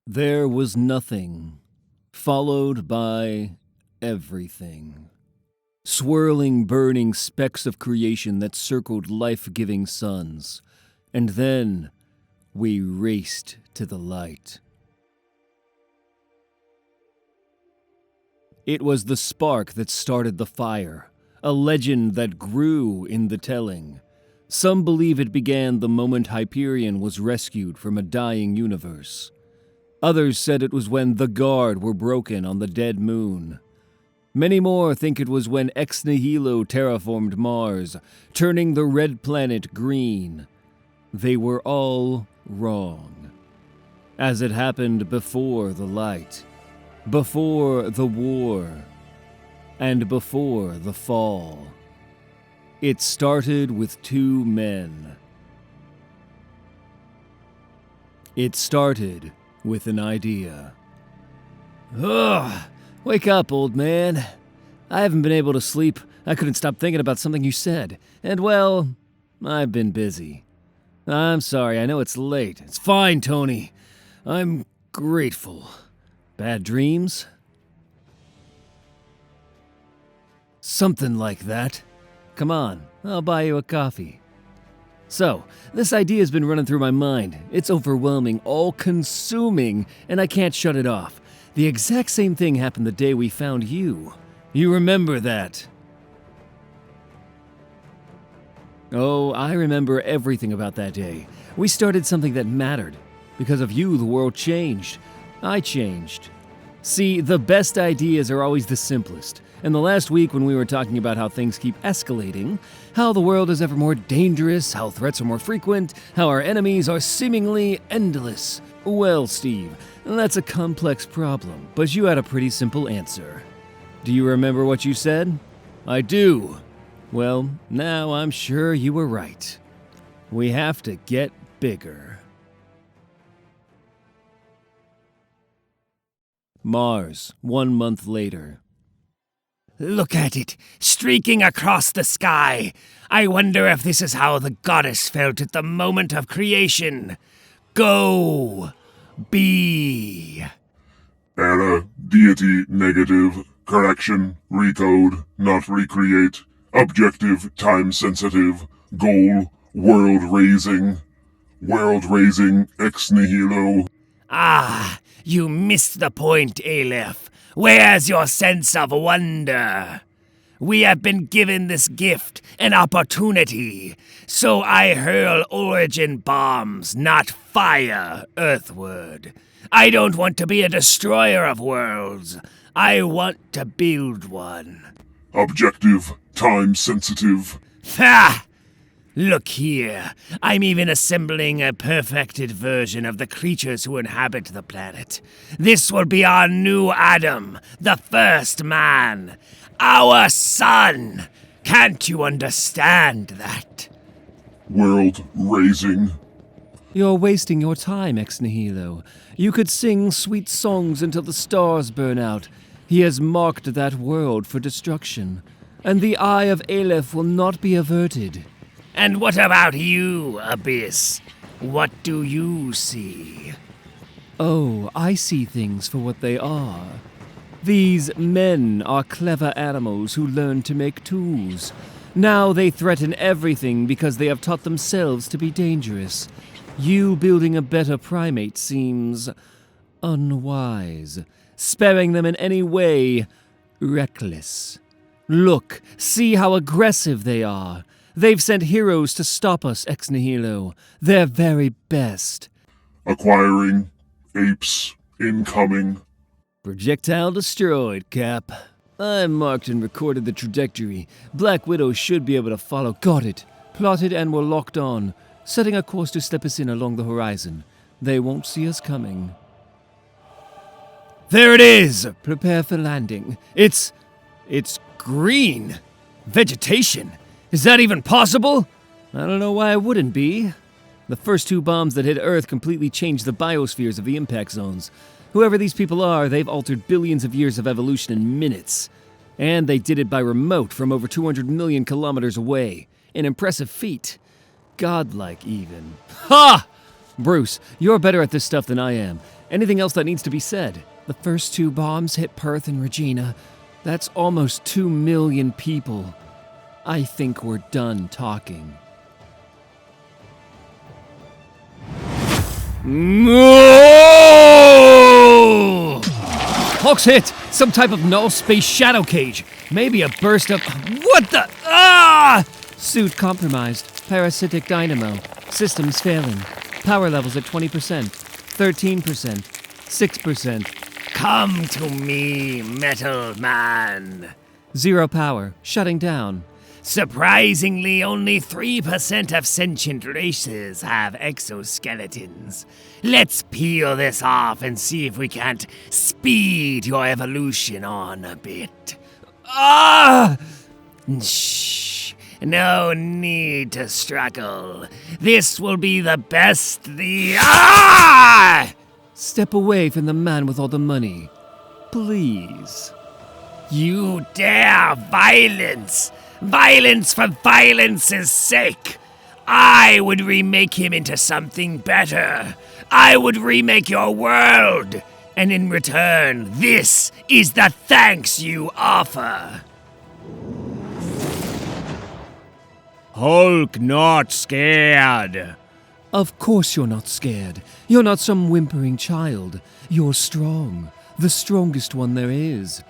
There was nothing, followed by everything. Swirling, burning specks of creation that circled life-giving suns. And then we raced to the light. It was the spark that started the fire, a legend that grew in the telling. Some believe it began the moment Hyperion was rescued from a dying universe. Others said it was when the Guard were broken on the dead moon. Many more think it was when Ex Nihilo terraformed Mars, turning the red planet green. They were all wrong. As it happened before the light, before the war, and before the fall. It started with two men. It started with an idea. Ugh! Wake up, old man. I haven't been able to sleep. I couldn't stop thinking about something you said. And, well, I've been busy. I'm sorry, I know it's late. It's fine, Tony. I'm grateful. Bad dreams? Something like that. Come on, I'll buy you a coffee. So, this idea's been running through my mind. It's overwhelming, all-consuming, and I can't shut it off. The exact same thing happened the day we found you. You remember that? Oh, I remember everything about that day. We started something that mattered. Because of you, the world changed. I changed. See, the best ideas are always the simplest. And the last week when we were talking about how things keep escalating, how the world is ever more dangerous, how threats are more frequent, how our enemies are seemingly endless. Well, Steve, that's a complex problem, but you had a pretty simple answer. Do you remember what you said? I do. Well, now I'm sure you were right. We have to get bigger. Mars, 1 month later. Look at it, streaking across the sky. I wonder if this is how the goddess felt at the moment of creation. Go. Be. Error, deity, negative, correction, recode, not recreate, objective, time sensitive, goal, world raising, ex nihilo. Ah, you missed the point, Aleph. Where's your sense of wonder? We have been given this gift, an opportunity, so I hurl origin bombs, not fire, earthward. I don't want to be a destroyer of worlds. I want to build one. Objective, time sensitive. Ha! Look here, I'm even assembling a perfected version of the creatures who inhabit the planet. This will be our new Adam, the first man. Our son! Can't you understand that? World raising. You're wasting your time, Ex Nihilo. You could sing sweet songs until the stars burn out. He has marked that world for destruction, and the eye of Aleph will not be averted. And what about you, Abyss? What do you see? Oh, I see things for what they are. These men are clever animals who learn to make tools. Now they threaten everything because they have taught themselves to be dangerous. You building a better primate seems unwise. Sparing them in any way, reckless. Look, see how aggressive they are. They've sent heroes to stop us, Ex Nihilo. Their very best. Acquiring, apes, incoming. Projectile destroyed, Cap. I marked and recorded the trajectory. Black Widow should be able to follow. Got it. Plotted and we're locked on. Setting a course to step us in along the horizon. They won't see us coming. There it is! Prepare for landing. It's green. Vegetation. Is that even possible? I don't know why it wouldn't be. The first two bombs that hit Earth completely changed the biospheres of the impact zones. Whoever these people are, they've altered billions of years of evolution in minutes. And they did it by remote from over 200 million kilometers away. An impressive feat. Godlike, even. Ha! Bruce, you're better at this stuff than I am. Anything else that needs to be said? The first 2 bombs hit Perth and Regina. That's almost 2 million people. I think we're done talking. No! Hulk's hit! Some type of null space shadow cage. Maybe a burst of... What the... Ah! Suit compromised. Parasitic dynamo. Systems failing. Power levels at 20%. 13%. 6%. Come to me, Metal Man. 0 power. Shutting down. Surprisingly, only 3% of sentient races have exoskeletons. Let's peel this off and see if we can't speed your evolution on a bit. Ah! Shh. No need to struggle. This will be the best Ah! Step away from the man with all the money. Please. You dare violence! Violence for violence's sake! I would remake him into something better. I would remake your world. And in return, this is the thanks you offer. Hulk not scared. Of course you're not scared. You're not some whimpering child. You're strong. The strongest one there is.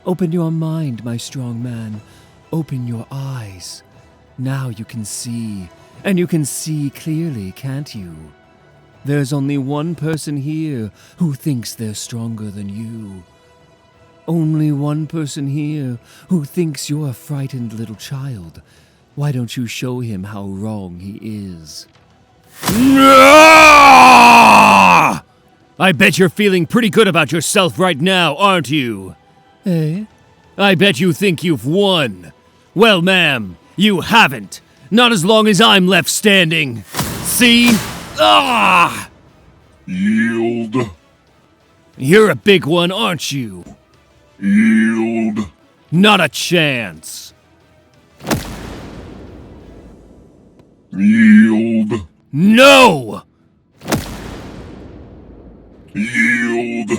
Open your mind, my strong man. Open your eyes. Now you can see. And you can see clearly, can't you? There's only one person here who thinks they're stronger than you. Only one person here who thinks you're a frightened little child. Why don't you show him how wrong he is? No! I bet you're feeling pretty good about yourself right now, aren't you? Eh? I bet you think you've won. Well, ma'am, you haven't. Not as long as I'm left standing. See? Ah! Yield. You're a big one, aren't you? Yield. Not a chance. Yield. No! Yield.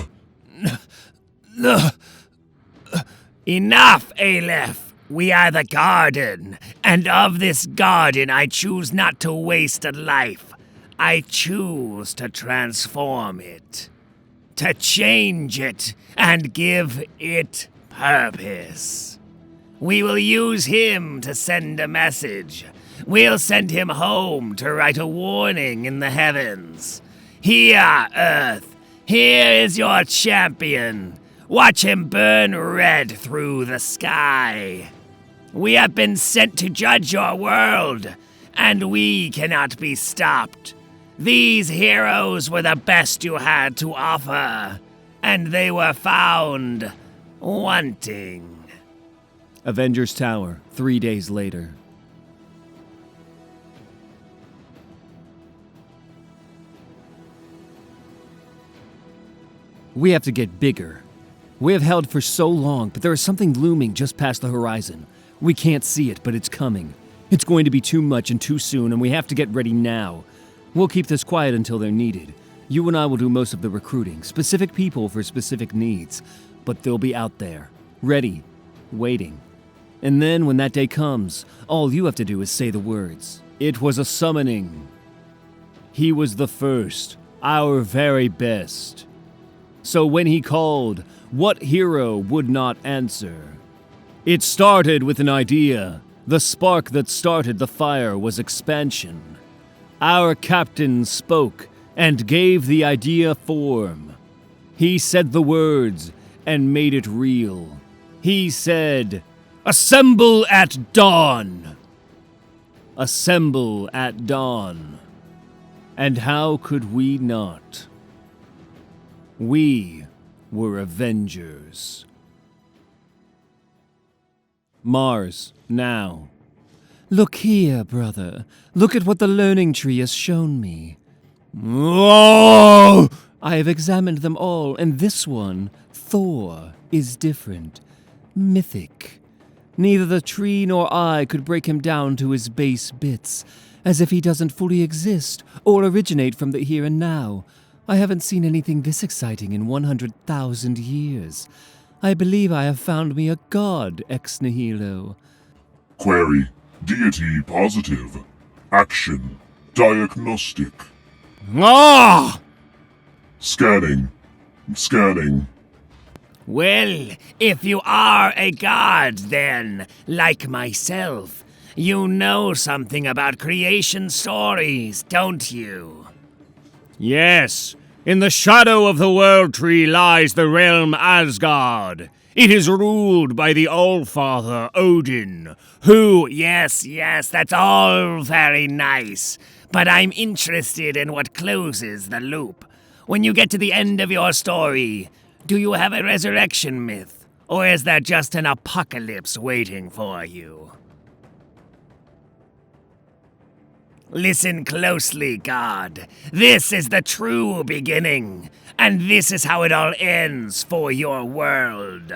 Enough, Aleph. We are the garden, and of this garden I choose not to waste a life. I choose to transform it, to change it, and give it purpose. We will use him to send a message. We'll send him home to write a warning in the heavens. Here, Earth, here is your champion. Watch him burn red through the sky. We have been sent to judge your world, and we cannot be stopped. These heroes were the best you had to offer, and they were found wanting. Avengers Tower, 3 days later. We have to get bigger. We have held for so long, but there is something looming just past the horizon. We can't see it, but it's coming. It's going to be too much and too soon, and we have to get ready now. We'll keep this quiet until they're needed. You and I will do most of the recruiting, specific people for specific needs, but they'll be out there, ready, waiting. And then when that day comes, all you have to do is say the words. It was a summoning. He was the first, our very best. So when he called, what hero would not answer? It started with an idea. The spark that started the fire was expansion. Our captain spoke and gave the idea form. He said the words and made it real. He said, "Assemble at dawn!" Assemble at dawn. And how could we not? We were Avengers. Mars, now. Look here, brother. Look at what the learning tree has shown me. Oh! I have examined them all, and this one, Thor, is different. Mythic. Neither the tree nor I could break him down to his base bits, as if he doesn't fully exist or originate from the here and now. I haven't seen anything this exciting in 100,000 years. I believe I have found me a god, ex nihilo. Query. Deity positive. Action. Diagnostic. Ah! Scanning. Scanning. Well, if you are a god, then, like myself, you know something about creation stories, don't you? Yes, in the shadow of the World Tree lies the realm Asgard. It is ruled by the Allfather Odin, who... Yes, that's all very nice, but I'm interested in what closes the loop. When you get to the end of your story, do you have a resurrection myth, or is there just an apocalypse waiting for you? Listen closely, God. This is the true beginning, and this is how it all ends for your world.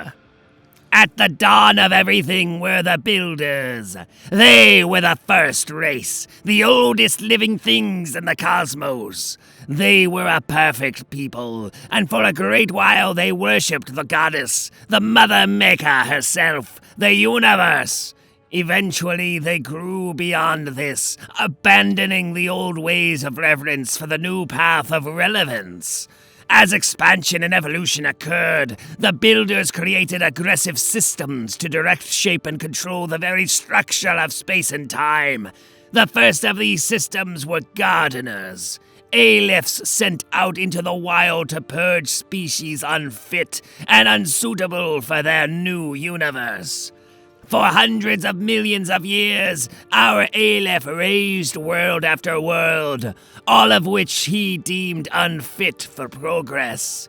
At the dawn of everything were the builders. They were the first race, the oldest living things in the cosmos. They were a perfect people, and for a great while they worshipped the goddess, the Mother Maker herself, the universe. Eventually, they grew beyond this, abandoning the old ways of reverence for the new path of relevance. As expansion and evolution occurred, the builders created aggressive systems to direct, shape, and control the very structure of space and time. The first of these systems were gardeners, Alephs sent out into the wild to purge species unfit and unsuitable for their new universe. For hundreds of millions of years, our Aleph raised world after world, all of which he deemed unfit for progress.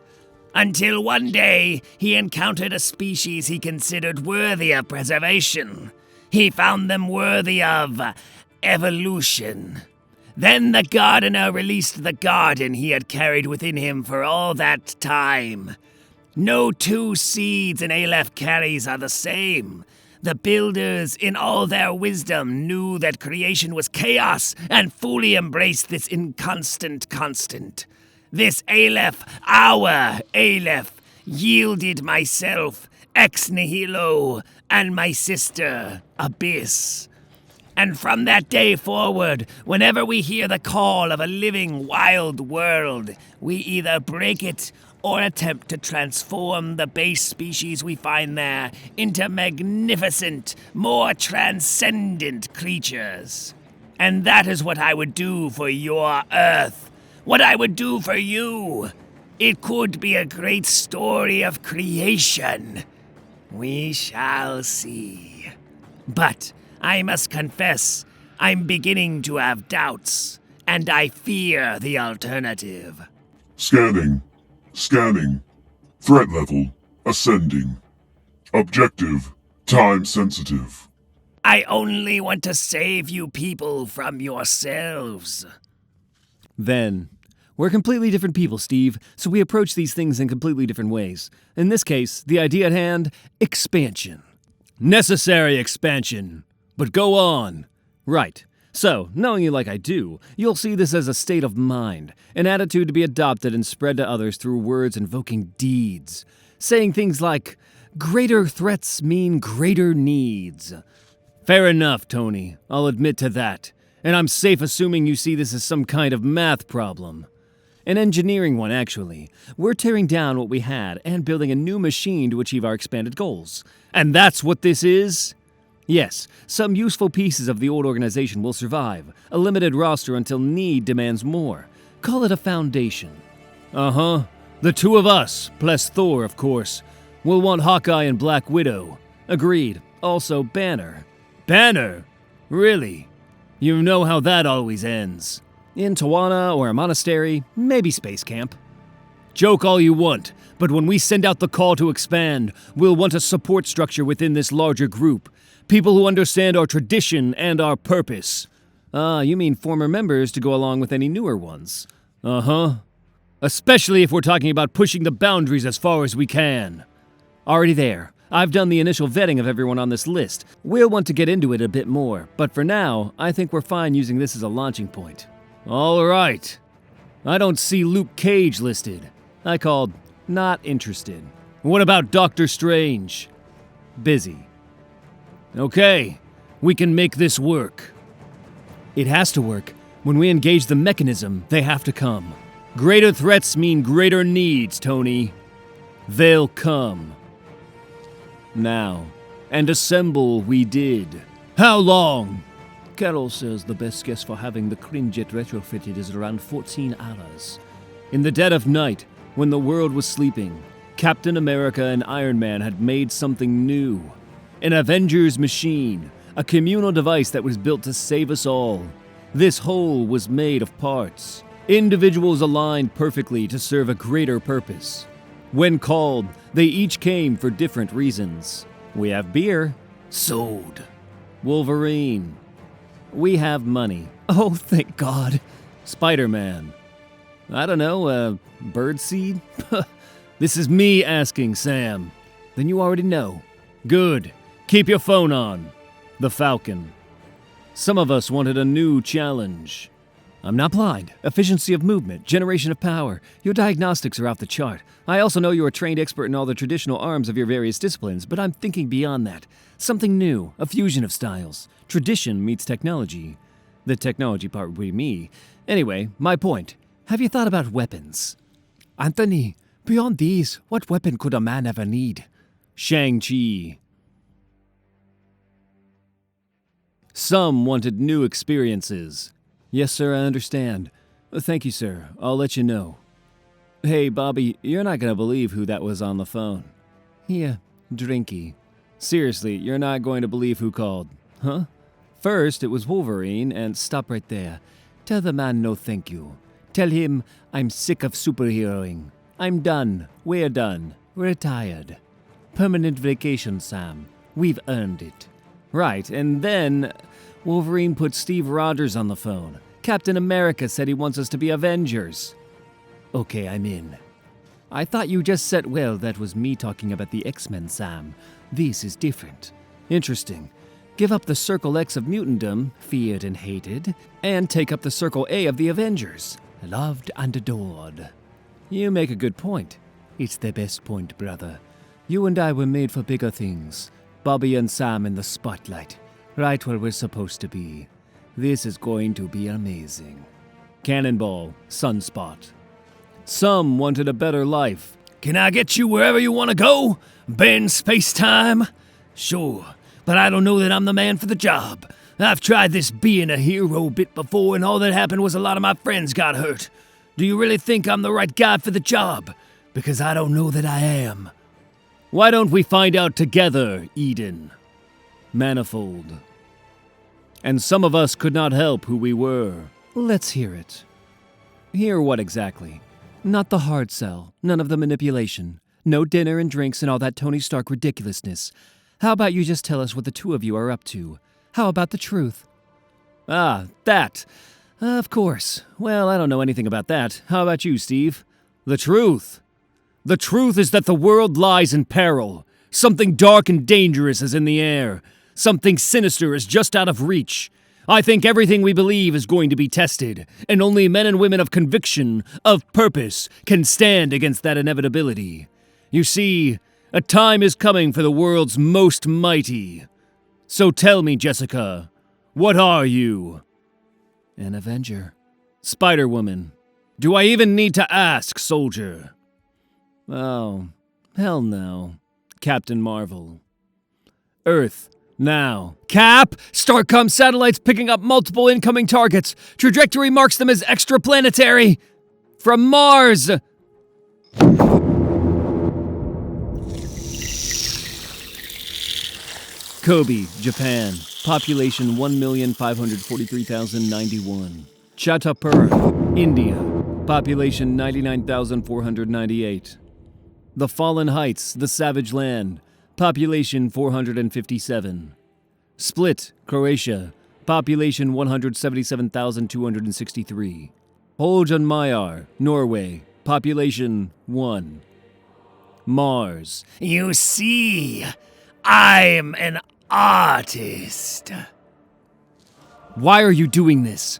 Until one day, he encountered a species he considered worthy of preservation. He found them worthy of evolution. Then the gardener released the garden he had carried within him for all that time. No two seeds an Aleph carries are the same. The builders, in all their wisdom, knew that creation was chaos and fully embraced this inconstant constant. This Aleph, our Aleph, yielded myself, ex nihilo, and my sister, Abyss. And from that day forward, whenever we hear the call of a living, wild world, we either break it or attempt to transform the base species we find there into magnificent, more transcendent creatures. And that is what I would do for your Earth, what I would do for you. It could be a great story of creation. We shall see. But I must confess, I'm beginning to have doubts, and I fear the alternative. Scanning. Scanning. Threat level. Ascending. Objective. Time sensitive. I only want to save you people from yourselves. Then, we're completely different people, Steve, so we approach these things in completely different ways. In this case, the idea at hand, expansion. Necessary expansion. But go on. Right. So, knowing you like I do, you'll see this as a state of mind, an attitude to be adopted and spread to others through words invoking deeds. Saying things like, greater threats mean greater needs. Fair enough, Tony. I'll admit to that. And I'm safe assuming you see this as some kind of math problem. An engineering one, actually. We're tearing down what we had and building a new machine to achieve our expanded goals. And that's what this is? Yes, some useful pieces of the old organization will survive. A limited roster until need demands more. Call it a foundation. Uh-huh. The two of us, plus Thor, of course. We'll want Hawkeye and Black Widow. Agreed. Also Banner. Banner? Really? You know how that always ends. In Tawana or a monastery, maybe space camp. Joke all you want, but when we send out the call to expand, we'll want a support structure within this larger group. People who understand our tradition and our purpose. You mean former members to go along with any newer ones. Uh-huh. Especially if we're talking about pushing the boundaries as far as we can. Already there. I've done the initial vetting of everyone on this list. We'll want to get into it a bit more, but for now, I think we're fine using this as a launching point. All right. I don't see Luke Cage listed. I called not interested. What about Doctor Strange? Busy. Okay, we can make this work. It has to work. When we engage the mechanism, they have to come. Greater threats mean greater needs, Tony. They'll come. Now. And assemble we did. How long? Carol says the best guess for having the Crinjet retrofitted is around 14 hours. In the dead of night, when the world was sleeping, Captain America and Iron Man had made something new. An Avengers machine, a communal device that was built to save us all. This whole was made of parts, individuals aligned perfectly to serve a greater purpose. When called, they each came for different reasons. We have beer. Sold. Wolverine. We have money. Oh, thank God. Spider-Man. I don't know, birdseed? This is me asking, Sam. Then you already know. Good. Keep your phone on. The Falcon. Some of us wanted a new challenge. I'm not blind. Efficiency of movement, generation of power. Your diagnostics are off the chart. I also know you're a trained expert in all the traditional arms of your various disciplines, but I'm thinking beyond that. Something new, a fusion of styles. Tradition meets technology. The technology part would be me. Anyway, my point. Have you thought about weapons? Anthony, beyond these, what weapon could a man ever need? Shang-Chi. Some wanted new experiences. Yes, sir, I understand. Thank you, sir. I'll let you know. Hey, Bobby, you're not gonna believe who that was on the phone. Here, drinky. Seriously, you're not going to believe who called. Huh? First, it was Wolverine, and stop right there. Tell the man no thank you. Tell him I'm sick of superheroing. I'm done. We're done. We're retired. Permanent vacation, Sam. We've earned it. Right, and then Wolverine put Steve Rogers on the phone. Captain America said he wants us to be Avengers. Okay, I'm in. I thought you just said, well, that was me talking about the X-Men, Sam. This is different. Interesting. Give up the Circle X of mutantdom, feared and hated, and take up the Circle A of the Avengers, loved and adored. You make a good point. It's the best point, brother. You and I were made for bigger things. Bobby and Sam in the spotlight, right where we're supposed to be. This is going to be amazing. Cannonball, Sunspot. Some wanted a better life. Can I get you wherever you want to go? Bend space-time? Sure, but I don't know that I'm the man for the job. I've tried this being a hero bit before, and all that happened was a lot of my friends got hurt. Do you really think I'm the right guy for the job? Because I don't know that I am. Why don't we find out together, Eden? Manifold. And some of us could not help who we were. Let's hear it. Hear what exactly? Not the hard sell, none of the manipulation. No dinner and drinks and all that Tony Stark ridiculousness. How about you just tell us what the two of you are up to? How about the truth? Ah, that. Of course. Well, I don't know anything about that. How about you, Steve? The truth. The truth is that the world lies in peril. Something dark and dangerous is in the air. Something sinister is just out of reach. I think everything we believe is going to be tested, and only men and women of conviction, of purpose, can stand against that inevitability. You see, a time is coming for the world's most mighty. So tell me, Jessica, what are you? An Avenger. Spider-Woman. Do I even need to ask, soldier? Oh, hell no. Captain Marvel. Earth. Now. Cap! Starcom satellites picking up multiple incoming targets. Trajectory marks them as extraplanetary. From Mars! Kobe, Japan. Population 1,543,091. Chhatarpur, India. Population 99,498. The Fallen Heights, the Savage Land. Population 457. Split, Croatia. Population 177,263. Holjan Mayar, Norway. Population 1. Mars. You see, I'm an artist. Why are you doing this?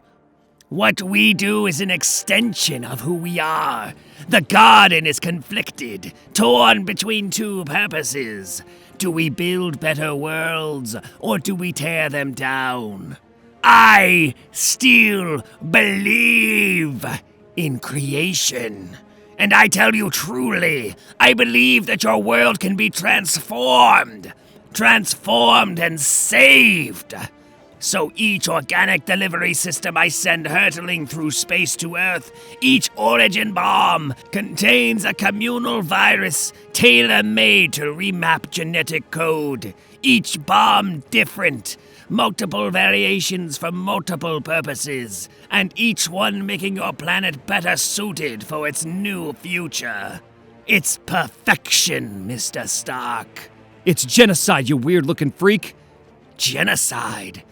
What we do is an extension of who we are. The garden is conflicted, torn between two purposes. Do we build better worlds, or do we tear them down? I still believe in creation. And I tell you truly, I believe that your world can be transformed and saved. So each organic delivery system I send hurtling through space to Earth, each origin bomb, contains a communal virus tailor-made to remap genetic code. Each bomb different, multiple variations for multiple purposes, and each one making your planet better suited for its new future. It's perfection, Mr. Stark. It's genocide, you weird-looking freak. Genocide?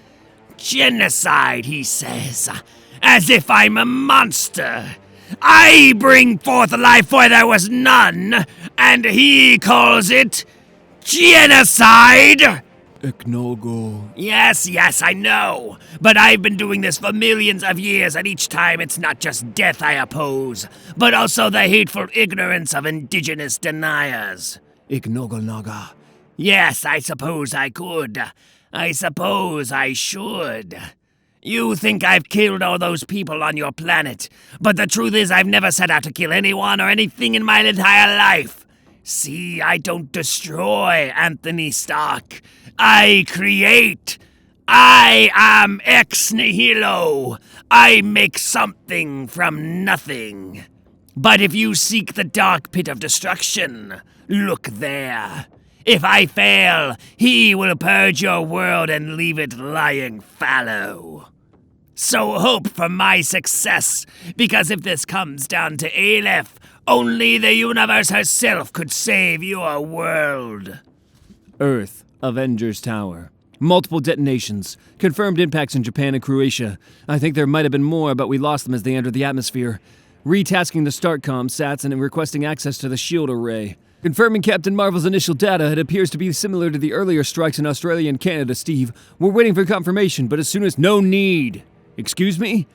Genocide, he says, as if I'm a monster. I bring forth life where there was none, and he calls it genocide! Ignogo. Yes, I know. But I've been doing this for millions of years, and each time it's not just death I oppose, but also the hateful ignorance of indigenous deniers. Ignogonaga. Yes, I suppose I could. I suppose I should. You think I've killed all those people on your planet, but the truth is I've never set out to kill anyone or anything in my entire life. See, I don't destroy, Anthony Stark. I create. I am ex nihilo. I make something from nothing. But if you seek the dark pit of destruction, look there. If I fail, he will purge your world and leave it lying fallow. So hope for my success, because if this comes down to Aleph, only the universe herself could save your world. Earth, Avengers Tower. Multiple detonations. Confirmed impacts in Japan and Croatia. I think there might have been more, but we lost them as they entered the atmosphere. Retasking the StartCom sats and requesting access to the shield array. Confirming Captain Marvel's initial data, it appears to be similar to the earlier strikes in Australia and Canada, Steve. We're waiting for confirmation, but as soon as no need. Excuse me?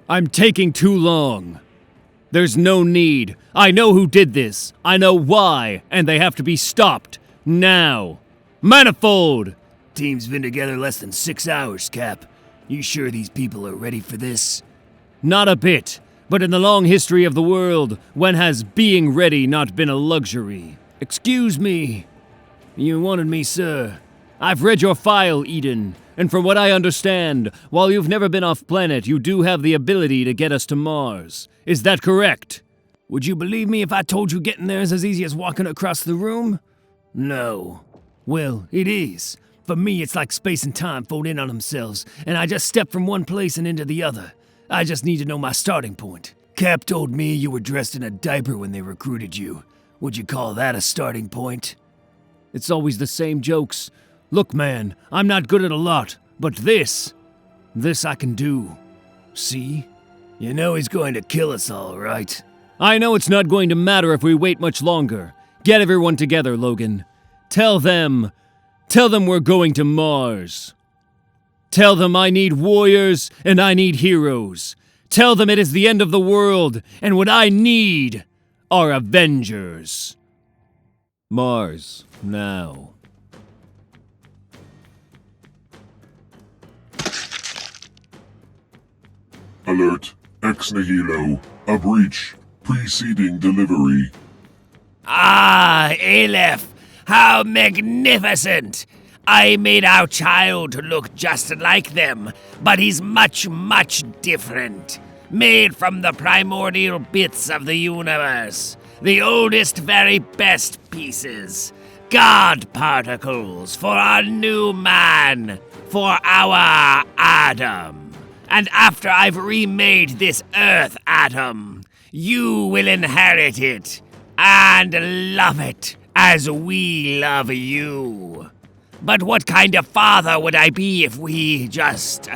I'm taking too long. There's no need. I know who did this. I know why, and they have to be stopped. Now. Manifold! Team's been together less than 6 hours, Cap. You sure these people are ready for this? Not a bit. But in the long history of the world, when has being ready not been a luxury? Excuse me. You wanted me, sir. I've read your file, Eden, and from what I understand, while you've never been off planet, you do have the ability to get us to Mars. Is that correct? Would you believe me if I told you getting there is as easy as walking across the room? No. Well, it is. For me, it's like space and time fold in on themselves, and I just step from one place and into the other. I just need to know my starting point. Cap told me you were dressed in a diaper when they recruited you. Would you call that a starting point? It's always the same jokes. Look, man, I'm not good at a lot, but this I can do. See? You know he's going to kill us all, right? I know it's not going to matter if we wait much longer. Get everyone together, Logan. Tell them we're going to Mars. Tell them I need warriors and I need heroes. Tell them it is the end of the world, and what I need are Avengers. Mars, now. Alert. Ex nihilo. A breach. Preceding delivery. Ah, Aleph, how magnificent! I made our child to look just like them, but he's much, much different. Made from the primordial bits of the universe. The oldest, very best pieces. God particles for our new man. For our Adam. And after I've remade this Earth atom, you will inherit it and love it as we love you. But what kind of father would I be if we just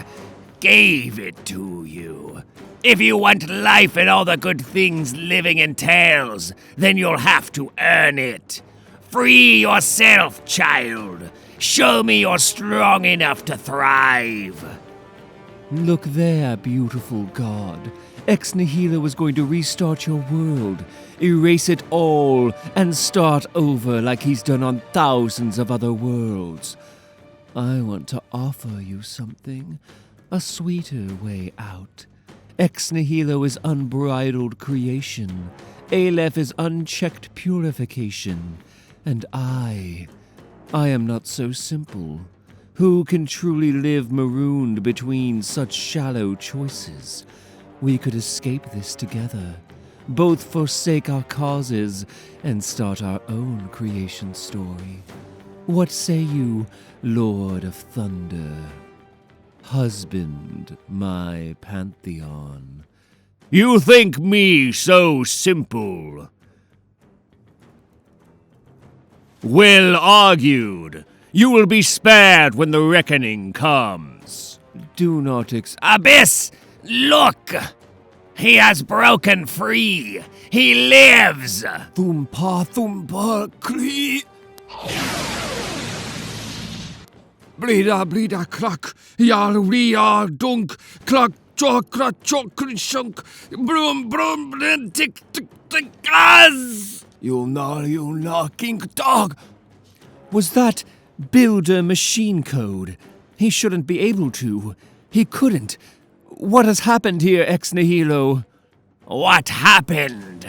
gave it to you? If you want life and all the good things living entails, then you'll have to earn it. Free yourself, child. Show me you're strong enough to thrive. Look there, beautiful god. Ex Nihilo is going to restart your world, erase it all, and start over like he's done on thousands of other worlds. I want to offer you something, a sweeter way out. Ex Nihilo is unbridled creation. Aleph is unchecked purification. And I am not so simple. Who can truly live marooned between such shallow choices? We could escape this together, both forsake our causes and start our own creation story. What say you, Lord of Thunder? Husband my pantheon. You think me so simple? Well argued. You will be spared when the reckoning comes. Do not Abyss! Look! He has broken free! He lives! Thumpa kli. Blida crack. Yal ria dunk clack chokra chokri shunk. Brum tick tick az. You'll not king dog. Was that Builder machine code? He shouldn't be able to. He couldn't. What has happened here, Ex Nihilo? What happened?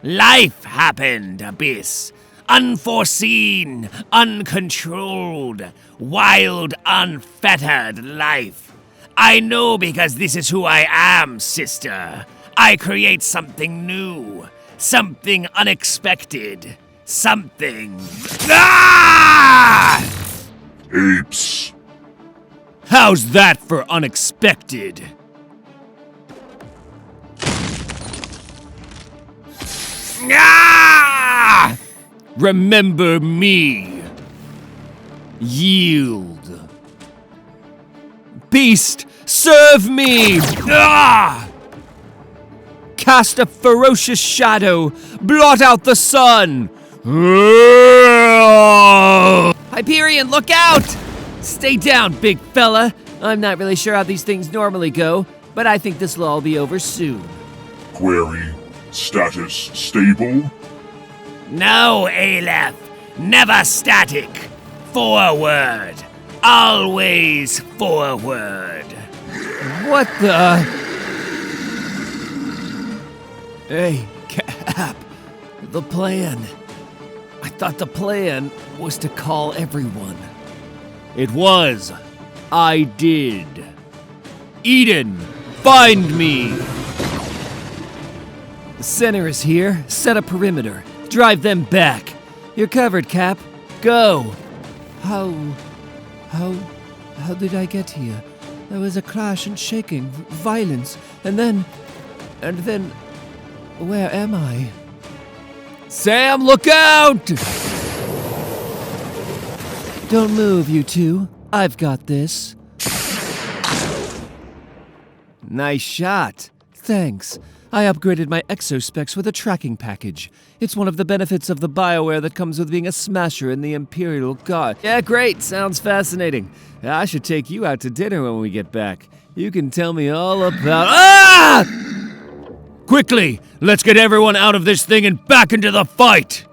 Life happened, Abyss. Unforeseen, uncontrolled, wild, unfettered life. I know because this is who I am, sister. I create something new, something unexpected, something... Ah! Apes. How's that for unexpected? Ah! Remember me. Yield. Beast, serve me! Ah! Cast a ferocious shadow. Blot out the sun. Hyperion, look out! Stay down, big fella. I'm not really sure how these things normally go, but I think this will all be over soon. Query. Status stable? No, Aleph. Never static. Forward. Always forward. What the? Hey, Cap. The plan. I thought the plan was to call everyone. It was. I did. Eden, find me. The center is here. Set a perimeter. Drive them back. You're covered, Cap. Go. How did I get here? There was a crash and shaking, violence, and then, where am I? Sam, look out! Don't move, you two. I've got this. Nice shot. Thanks. I upgraded my exospecs with a tracking package. It's one of the benefits of the BioWare that comes with being a smasher in the Imperial Guard. Yeah, great. Sounds fascinating. I should take you out to dinner when we get back. You can tell me all about... Ah! Quickly, let's get everyone out of this thing and back into the fight!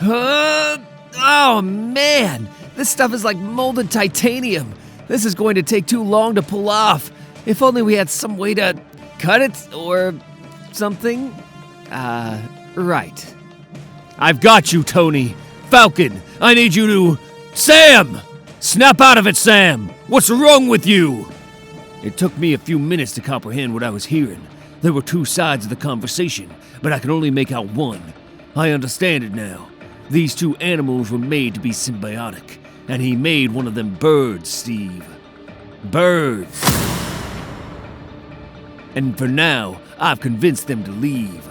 Oh, man. This stuff is like molded titanium. This is going to take too long to pull off. If only we had some way to cut it or something. Right. I've got you, Tony. Falcon, I need you to... Sam! Snap out of it, Sam! What's wrong with you? It took me a few minutes to comprehend what I was hearing. There were two sides of the conversation, but I could only make out one. I understand it now. These two animals were made to be symbiotic, and he made one of them birds, Steve. Birds. And for now, I've convinced them to leave.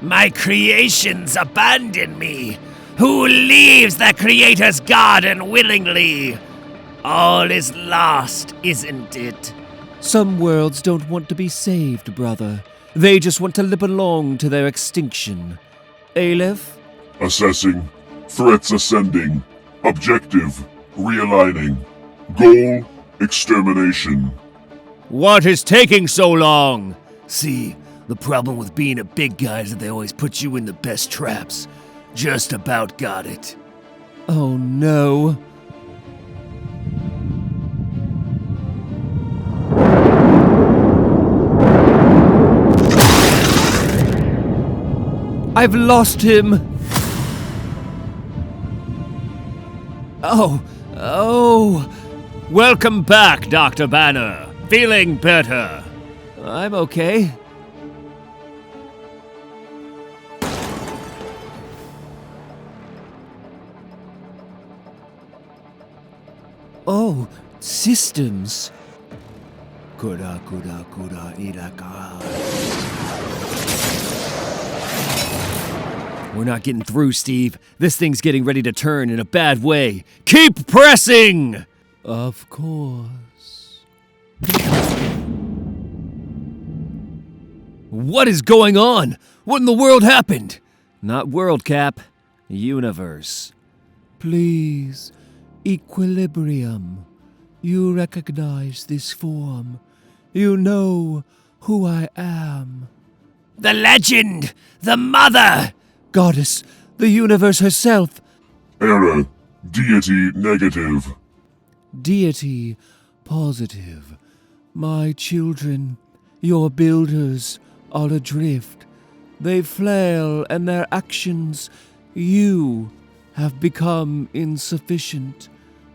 My creations abandon me. Who leaves the Creator's garden willingly? All is lost, isn't it? Some worlds don't want to be saved, brother. They just want to limp along to their extinction. Aleph? Assessing. Threats ascending. Objective. Realigning. Goal. Extermination. What is taking so long? See, the problem with being a big guy is that they always put you in the best traps. Just about got it. Oh no. I've lost him! Oh! Welcome back, Dr. Banner. Feeling better? I'm okay. Oh, systems. Kura iraka. We're not getting through, Steve. This thing's getting ready to turn in a bad way. Keep pressing! Of course. What is going on? What in the world happened? Not world, Cap. Universe. Please, equilibrium. You recognize this form. You know who I am. The legend! The mother! Goddess, the universe herself. Error. Deity negative. Deity positive. My children, your builders, are adrift. They flail, and their actions, you, have become insufficient.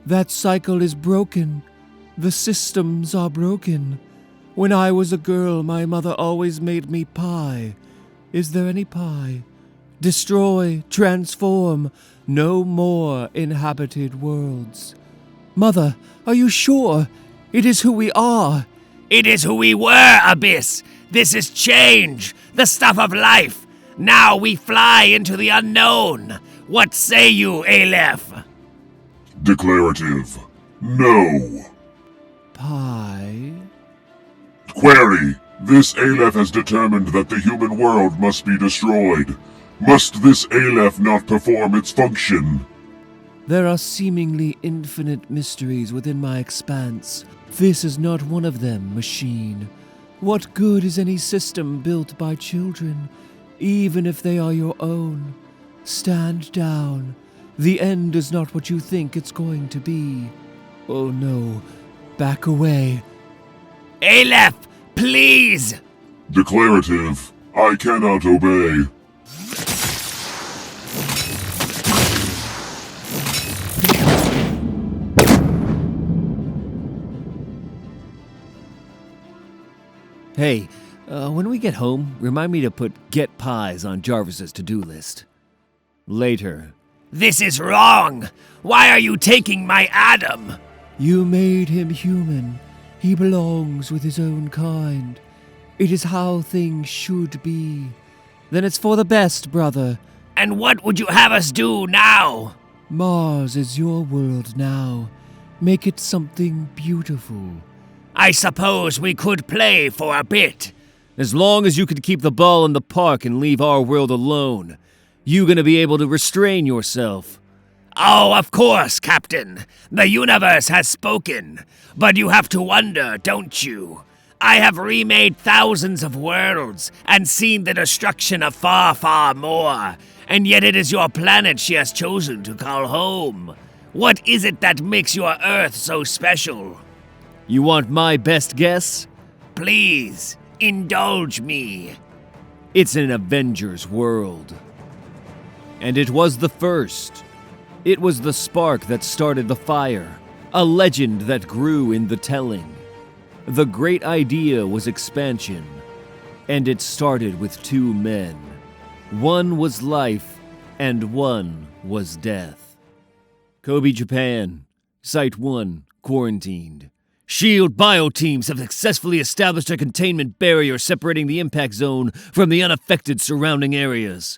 That cycle is broken. The systems are broken. When I was a girl, my mother always made me pie. Is there any pie? Destroy, transform, no more inhabited worlds. Mother, are you sure? It is who we are. It is who we were, Abyss. This is change, the stuff of life. Now we fly into the unknown. What say you, Aleph? Declarative. No. Pie? Query. This Aleph has determined that the human world must be destroyed. Must this Aleph not perform its function? There are seemingly infinite mysteries within my expanse. This is not one of them, machine. What good is any system built by children, even if they are your own? Stand down. The end is not what you think it's going to be. Oh no. Back away. Aleph, please! Declarative. I cannot obey. Hey, when we get home, remind me to put get pies on Jarvis's to-do list. Later. This is wrong! Why are you taking my Adam? You made him human. He belongs with his own kind. It is how things should be. Then it's for the best, brother. And what would you have us do now? Mars is your world now. Make it something beautiful. I suppose we could play for a bit. As long as you can keep the ball in the park and leave our world alone, you gonna be able to restrain yourself. Oh, of course, Captain. The universe has spoken. But you have to wonder, don't you? I have remade thousands of worlds and seen the destruction of far, far more. And yet it is your planet she has chosen to call home. What is it that makes your Earth so special? You want my best guess? Please, indulge me. It's an Avengers world. And it was the first. It was the spark that started the fire, a legend that grew in the telling. The great idea was expansion, and it started with two men. One was life, and one was death. Kobe, Japan. Site 1, quarantined. SHIELD bio-teams have successfully established a containment barrier separating the impact zone from the unaffected surrounding areas.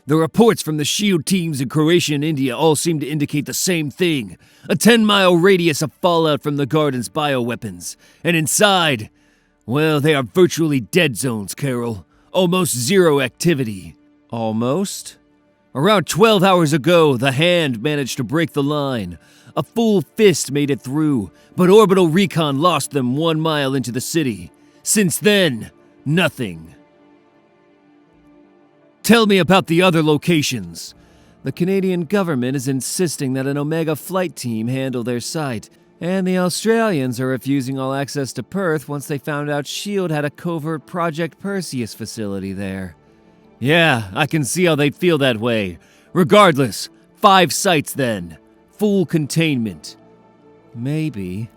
The reports from the SHIELD teams in Croatia and India all seem to indicate the same thing. A 10-mile radius of fallout from the Garden's bioweapons. And inside, well, they are virtually dead zones, Carol. Almost zero activity. Almost? Around 12 hours ago, the Hand managed to break the line. A full fist made it through, but orbital recon lost them 1 mile into the city. Since then, nothing. Tell me about the other locations. The Canadian government is insisting that an Omega flight team handle their site, and the Australians are refusing all access to Perth once they found out S.H.I.E.L.D. had a covert Project Perseus facility there. Yeah, I can see how they'd feel that way. Regardless, 5 sites then. Full containment. Maybe.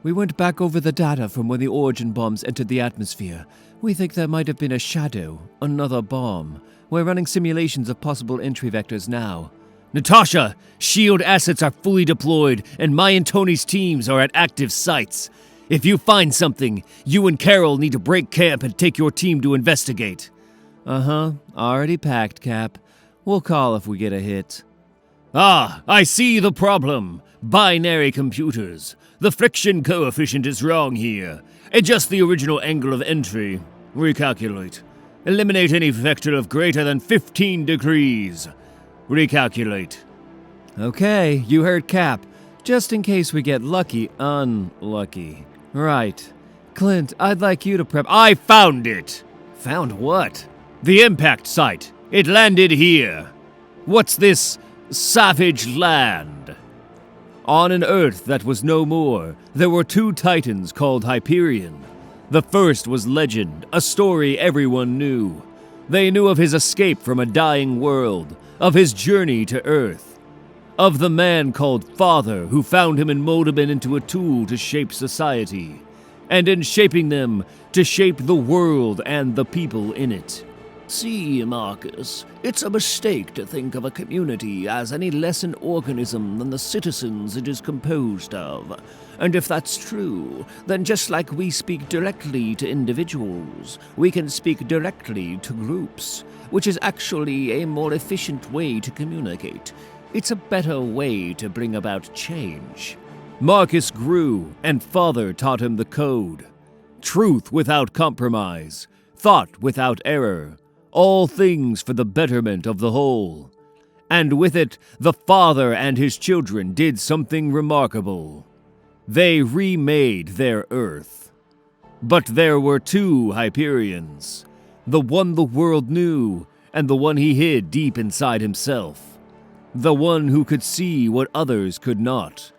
We went back over the data from when the origin bombs entered the atmosphere. We think there might have been a shadow, another bomb. We're running simulations of possible entry vectors now. Natasha, S.H.I.E.L.D. assets are fully deployed, and my and Tony's teams are at active sites. If you find something, you and Carol need to break camp and take your team to investigate. Already packed, Cap. We'll call if we get a hit. Ah, I see the problem. Binary computers. The friction coefficient is wrong here. Adjust the original angle of entry. Recalculate. Eliminate any vector of greater than 15 degrees. Recalculate. Okay, you heard Cap. Just in case we get unlucky. Right. Clint, I'd like you to prep— I found it! Found what? The impact site. It landed here. What's this savage land? On an Earth that was no more, there were 2 titans called Hyperion. The first was legend, a story everyone knew. They knew of his escape from a dying world, of his journey to Earth, of the man called Father who found him and molded him into a tool to shape society, and in shaping them, to shape the world and the people in it. See, Marcus, it's a mistake to think of a community as any less an organism than the citizens it is composed of. And if that's true, then just like we speak directly to individuals, we can speak directly to groups, which is actually a more efficient way to communicate. It's a better way to bring about change. Marcus grew, and Father taught him the code. Truth without compromise, thought without error, all things for the betterment of the whole. And with it, the Father and his children did something remarkable. They remade their Earth. But there were 2 Hyperions, the one the world knew, and the one he hid deep inside himself. The one who could see what others could not.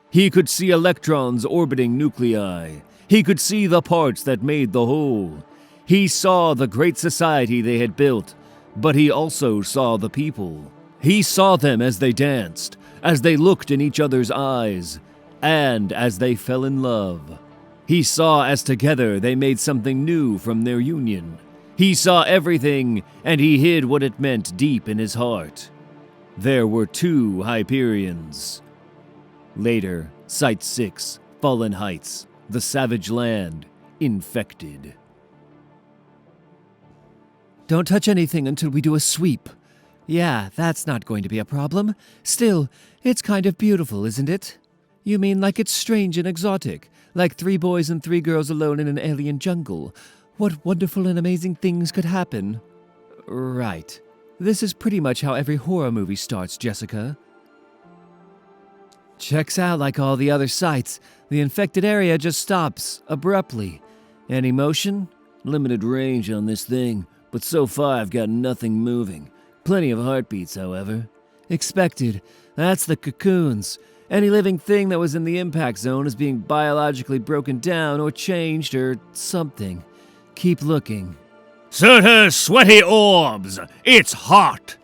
He could see electrons orbiting nuclei. He could see the parts that made the whole. He saw the great society they had built, but he also saw the people. He saw them as they danced, as they looked in each other's eyes, and as they fell in love. He saw as together they made something new from their union. He saw everything, and he hid what it meant deep in his heart. There were 2 Hyperions. Later, Site 6, Fallen Heights, the Savage Land, infected. Don't touch anything until we do a sweep. Yeah, that's not going to be a problem. Still, it's kind of beautiful, isn't it? You mean like it's strange and exotic, like 3 boys and 3 girls alone in an alien jungle. What wonderful and amazing things could happen. Right. This is pretty much how every horror movie starts, Jessica. Checks out like all the other sites. The infected area just stops, abruptly. Any motion? Limited range on this thing. But so far I've got nothing moving. Plenty of heartbeats, however. Expected. That's the cocoons. Any living thing that was in the impact zone is being biologically broken down or changed or something. Keep looking. Surtur sweaty orbs! It's hot!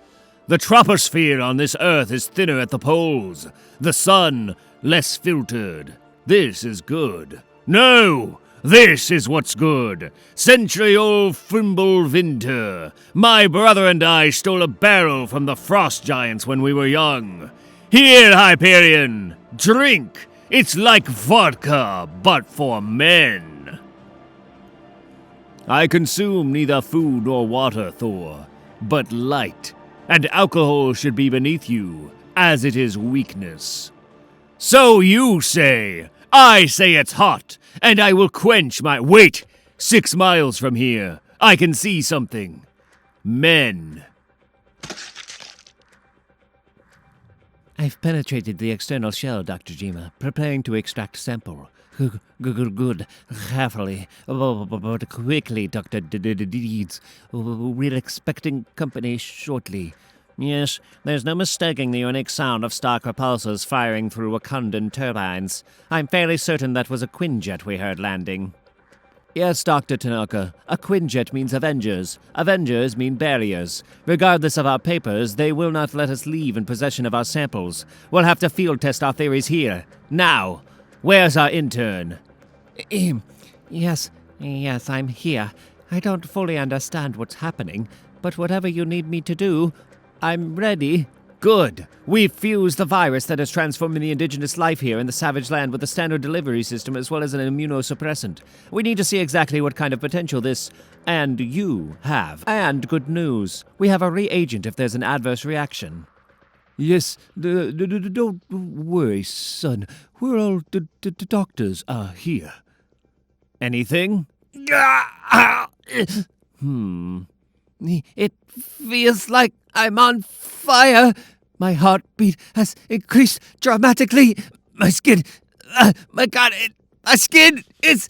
The troposphere on this Earth is thinner at the poles. The sun, less filtered. This is good. No! This is what's good. Century-old Frimble Winter. My brother and I stole a barrel from the frost giants when we were young. Here, Hyperion, drink. It's like vodka, but for men. I consume neither food nor water, Thor, but light, and alcohol should be beneath you, as it is weakness. So you say. I say it's hot, and I will quench my— Wait! 6 miles from here, I can see something. Men. I've penetrated the external shell, Dr. Jima, preparing to extract sample. Good. Carefully. But quickly, Dr. Deeds. We're expecting company shortly. Yes, there's no mistaking the unique sound of Stark repulsors firing through Wakandan turbines. I'm fairly certain that was a Quinjet we heard landing. Yes, Dr. Tanaka. A Quinjet means Avengers. Avengers mean barriers. Regardless of our papers, they will not let us leave in possession of our samples. We'll have to field test our theories here. Now! Where's our intern? Yes, I'm here. I don't fully understand what's happening, but whatever you need me to do, I'm ready. Good. We've fused the virus that is transforming the indigenous life here in the savage land with a standard delivery system as well as an immunosuppressant. We need to see exactly what kind of potential this and you have. And good news, we have a reagent if there's an adverse reaction. Yes, don't worry, son. We're all the doctors are here. Anything? It feels like I'm on fire. My heartbeat has increased dramatically. My skin, my God, my skin is,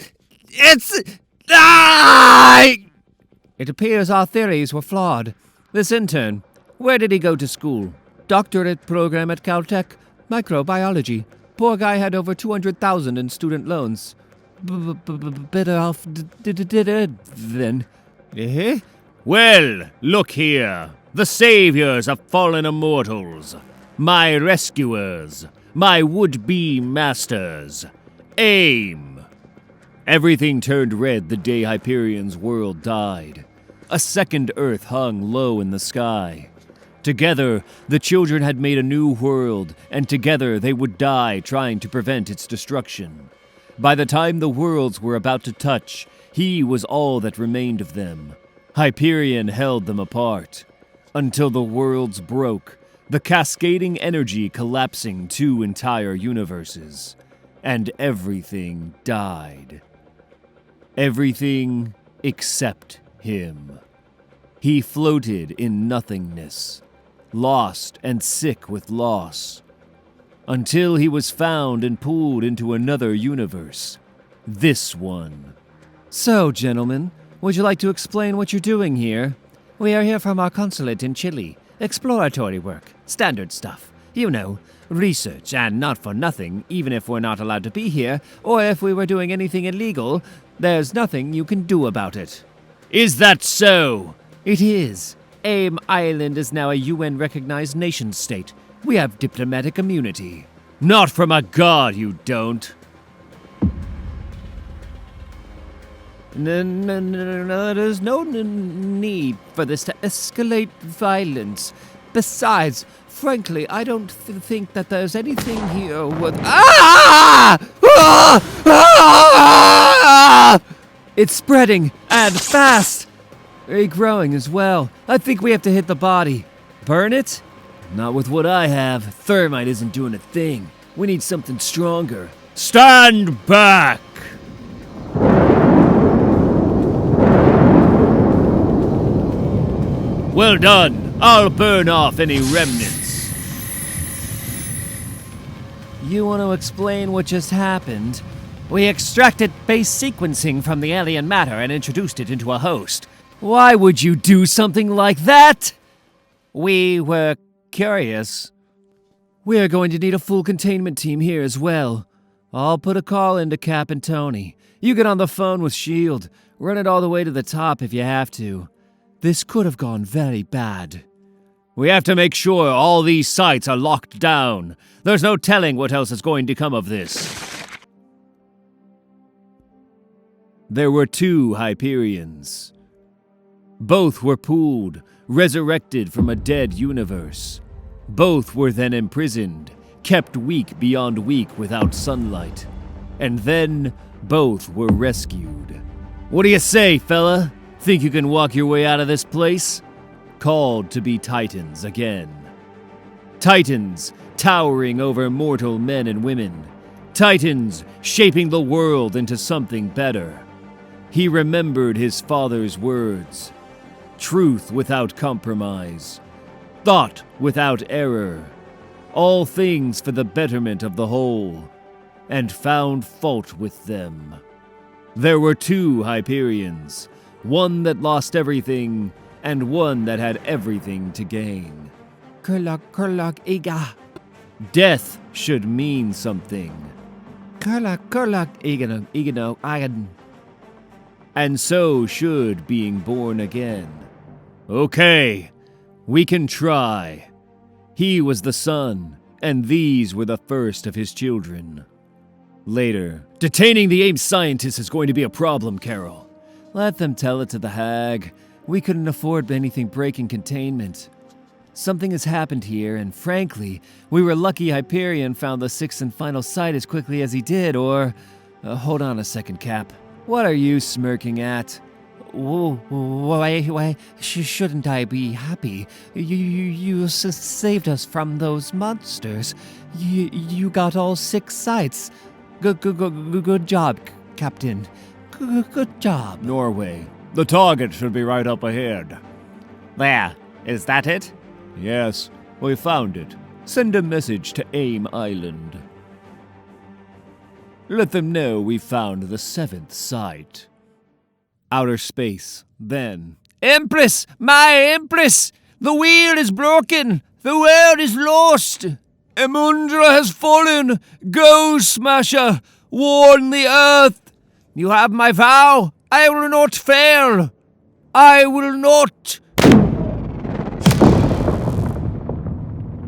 It appears our theories were flawed. This intern, where did he go to school? Doctorate program at Caltech, microbiology. Poor guy had over 200,000 in student loans. Better off dead then. Eh? Well, look here. The saviors of fallen immortals. My rescuers. My would-be masters. Aim. Everything turned red the day Hyperion's world died. A second Earth hung low in the sky. Together, the children had made a new world, and together they would die trying to prevent its destruction. By the time the worlds were about to touch, he was all that remained of them. Hyperion held them apart. Until the worlds broke, the cascading energy collapsing two entire universes. And everything died. Everything except him. He floated in nothingness, lost and sick with loss, until he was found and pulled into another universe. This one. So, gentlemen, would you like to explain what you're doing here? We are here from our consulate in Chile. Exploratory work. Standard stuff. You know, research, and not for nothing, even if we're not allowed to be here, or if we were doing anything illegal, there's nothing you can do about it. Is that so? It is. AIM Island is now a UN-recognized nation-state. We have diplomatic immunity. Not from a god, you don't. There's no need for this to escalate violence. Besides, frankly, I don't think that there's anything here worth... It's spreading, and fast! Growing as well. I think we have to hit the body. Burn it? Not with what I have. Thermite isn't doing a thing. We need something stronger. Stand back! Well done. I'll burn off any remnants. You want to explain what just happened? We extracted base sequencing from the alien matter and introduced it into a host. Why would you do something like that? We were curious. We're going to need a full containment team here as well. I'll put a call into Cap and Tony. You get on the phone with S.H.I.E.L.D. Run it all the way to the top if you have to. This could have gone very bad. We have to make sure all these sites are locked down. There's no telling what else is going to come of this. There were two Hyperions. Both were pooled, resurrected from a dead universe. Both were then imprisoned, kept weak beyond weak without sunlight. And then, both were rescued. What do you say, fella? Think you can walk your way out of this place? Called to be Titans again. Titans towering over mortal men and women. Titans shaping the world into something better. He remembered his father's words. Truth without compromise. Thought without error. all things for the betterment of the whole, and found fault with them. There were 2 Hyperions, one that lost everything, and one that had everything to gain. Kurlok iga. Death should mean something. Kurlok igano agan. And so should being born again. Okay, we can try. He was the son, and these were the first of his children. Later, detaining the AIM scientists is going to be a problem, Carol. Let them tell it to the hag. We couldn't afford anything breaking containment. Something has happened here, and frankly, we were lucky Hyperion found the 6th and final site as quickly as he did, or... hold on a second, Cap. What are you smirking at? Why shouldn't I be happy? You saved us from those monsters. You got all 6 sites. Good job, Captain. Good job. Norway. The target should be right up ahead. There. Is that it? Yes, we found it. Send a message to AIM Island. Let them know we found the 7th site. Outer space, then. Empress! My Empress! The wheel is broken! The world is lost! Emundra has fallen! Go, Smasher! Warn the earth! You have my vow! I will not fail! I will not!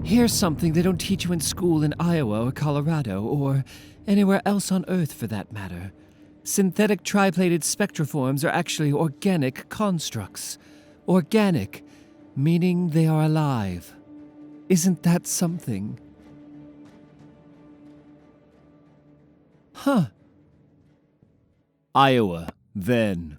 Here's something they don't teach you in school in Iowa or Colorado, or anywhere else on Earth for that matter. Synthetic triplated spectroforms are actually organic constructs. Organic, meaning they are alive. Isn't that something? Huh. Iowa, then.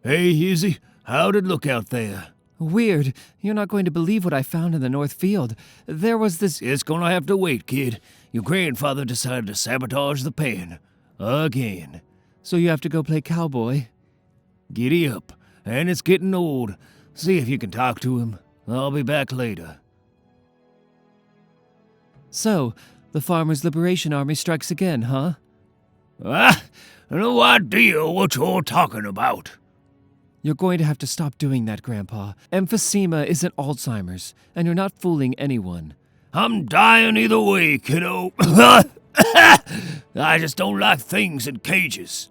Hey, Izzy, how'd it look out there? Weird. You're not going to believe what I found in the North Field. There was this... It's gonna have to wait, kid. Your grandfather decided to sabotage the pen. Again. So you have to go play cowboy? Giddy up. And it's getting old. See if you can talk to him. I'll be back later. So, the Farmers' Liberation Army strikes again, huh? No idea what you're talking about. You're going to have to stop doing that, Grandpa. Emphysema isn't Alzheimer's, and you're not fooling anyone. I'm dying either way, kiddo. I just don't like things in cages.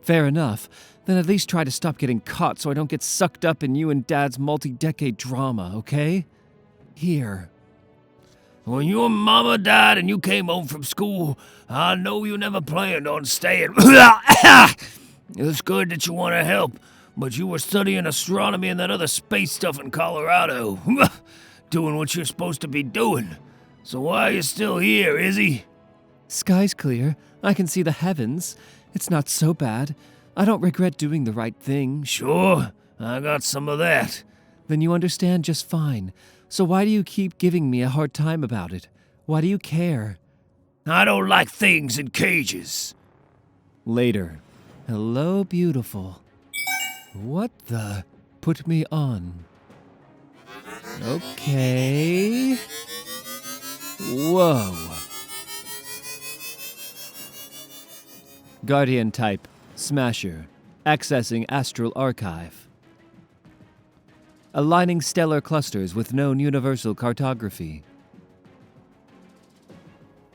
Fair enough. Then at least try to stop getting caught so I don't get sucked up in you and Dad's multi-decade drama, okay? Here. When your mama died and you came home from school, I know you never planned on staying. It's good that you want to help, but you were studying astronomy and that other space stuff in Colorado. Doing what you're supposed to be doing. So why are you still here, Izzy? Sky's clear. I can see the heavens. It's not so bad. I don't regret doing the right thing. Sure, I got some of that. Then you understand just fine. So why do you keep giving me a hard time about it? Why do you care? I don't like things in cages. Later. Hello, beautiful. What the? Put me on. Okay. Whoa. Guardian type. Smasher. Accessing Astral Archive. Aligning stellar clusters with known universal cartography.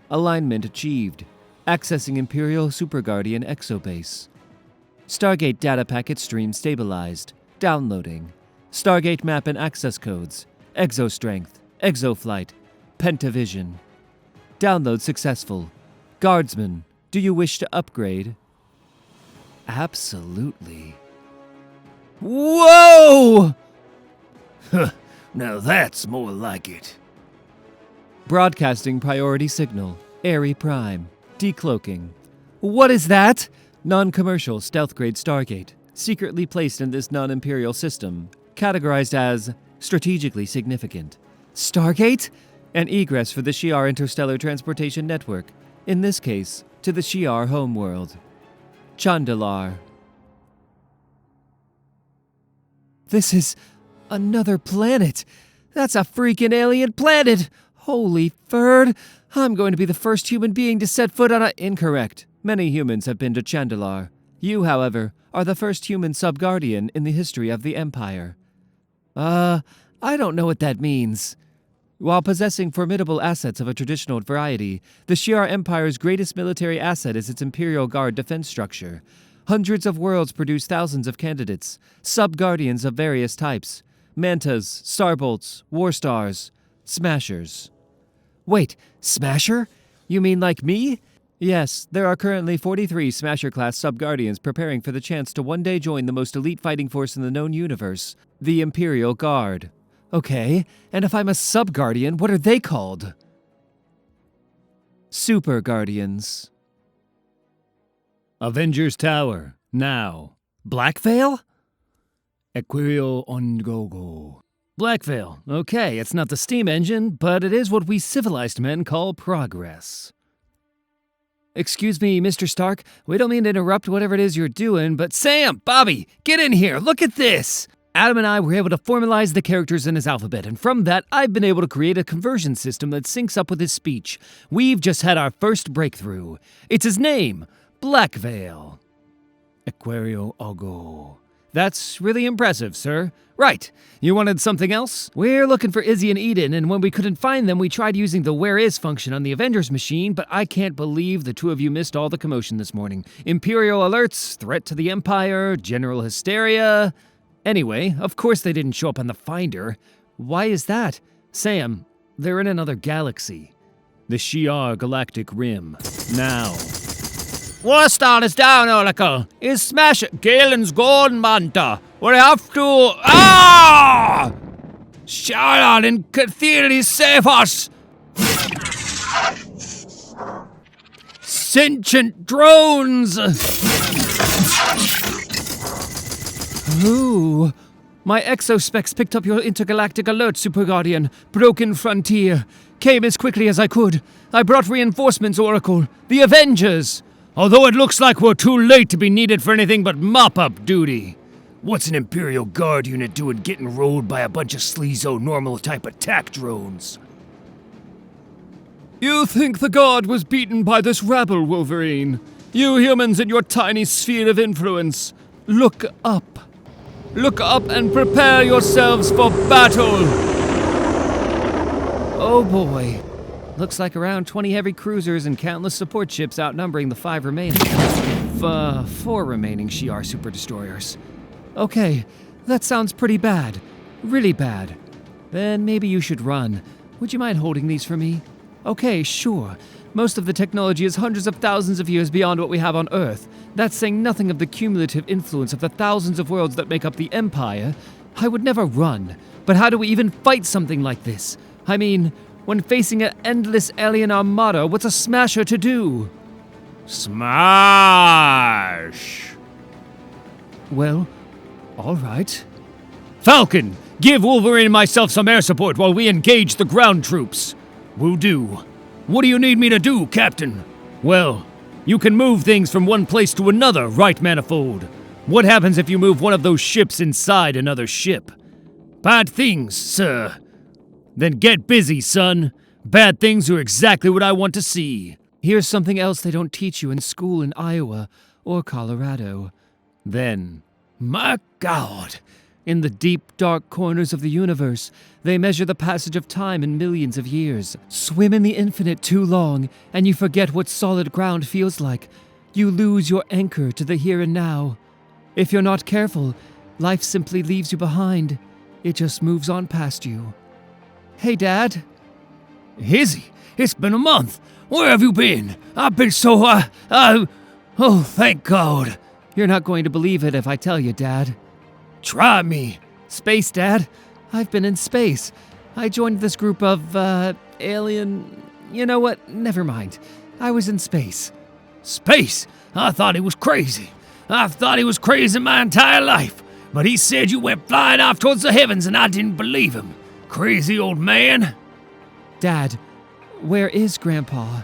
Alignment achieved. Accessing Imperial Superguardian exobase. Stargate data packet stream stabilized. Downloading. Stargate map and access codes. Exostrength. Exoflight. Pentavision. Download successful. Guardsman, do you wish to upgrade? Absolutely. Whoa! Now that's more like it. Broadcasting priority signal. Airy Prime. Decloaking. What is that? Non-commercial stealth-grade Stargate. Secretly placed in this non-Imperial system. Categorized as strategically significant. Stargate? An egress for the Shi'ar interstellar transportation network. In this case, to the Shi'ar homeworld. Chandalar. This is another planet. That's a freaking alien planet! Holy Ferd! I'm going to be the first human being to set foot on a— Incorrect. Many humans have been to Chandalar. You, however, are the first human Subguardian in the history of the Empire. I don't know what that means. While possessing formidable assets of a traditional variety, the Shi'ar Empire's greatest military asset is its Imperial Guard defense structure. Hundreds of worlds produce thousands of candidates, Subguardians of various types. Mantas, Starbolts, Warstars, Smashers. Wait, Smasher? You mean like me? Yes, there are currently 43 Smasher-class Subguardians preparing for the chance to one day join the most elite fighting force in the known universe, the Imperial Guard. Okay, and if I'm a Subguardian, what are they called? Super Guardians. Avengers Tower, now. Blackveil? Imperial Ongogo. Blackveil. Okay, it's not the steam engine, but it is what we civilized men call progress. Excuse me, Mr. Stark. We don't mean to interrupt whatever it is you're doing, but Sam, Bobby, get in here. Look at this. Adam and I were able to formalize the characters in his alphabet, and from that, I've been able to create a conversion system that syncs up with his speech. We've just had our first breakthrough. It's his name, Blackveil. Aquario Ogo. That's really impressive, sir. Right. You wanted something else? We're looking for Izzy and Eden, and when we couldn't find them, we tried using the Where Is function on the Avengers machine, but I can't believe the two of you missed all the commotion this morning. Imperial alerts, threat to the Empire, general hysteria. Anyway, of course they didn't show up on the Finder. Why is that? Sam, they're in another galaxy. The Shi'ar Galactic Rim, now. Warstar is down, Oracle. Is Smash Galen's Golden Manta. We have to. Ah! Sharon and Cathedral save us! Sentient drones! Ooh. My exospecs picked up your intergalactic alert, Super Guardian. Broken frontier. Came as quickly as I could. I brought reinforcements, Oracle. The Avengers! Although it looks like we're too late to be needed for anything but mop-up duty. What's an Imperial Guard unit doing getting rolled by a bunch of sleazo normal-type attack drones? You think the Guard was beaten by this rabble, Wolverine? You humans in your tiny sphere of influence. Look up. Look up and prepare yourselves for battle! Oh boy. Looks like around 20 heavy cruisers and countless support ships outnumbering the 4 remaining Shi'ar super destroyers. Okay, that sounds pretty bad. Really bad. Then maybe you should run. Would you mind holding these for me? Okay, sure. Most of the technology is hundreds of thousands of years beyond what we have on Earth. That's saying nothing of the cumulative influence of the thousands of worlds that make up the Empire. I would never run. But how do we even fight something like this? I mean, when facing an endless alien armada, what's a Smasher to do? Smash! Well, all right. Falcon, give Wolverine and myself some air support while we engage the ground troops. Will do. What do you need me to do, Captain? Well, you can move things from one place to another, right, Manifold? What happens if you move one of those ships inside another ship? Bad things, sir. Then get busy, son. Bad things are exactly what I want to see. Here's something else they don't teach you in school in Iowa or Colorado. Then, my God, in the deep, dark corners of the universe, they measure the passage of time in millions of years. Swim in the infinite too long, and you forget what solid ground feels like. You lose your anchor to the here and now. If you're not careful, life simply leaves you behind. It just moves on past you. Hey, Dad. Izzy, it's been a month. Where have you been? I've been so, oh, thank God. You're not going to believe it if I tell you, Dad. Try me. Space, Dad. I've been in space. I joined this group of, alien... You know what? Never mind. I was in space. Space? I thought he was crazy. I've thought he was crazy my entire life. But he said you went flying off towards the heavens and I didn't believe him. Crazy old man. Dad, where is Grandpa?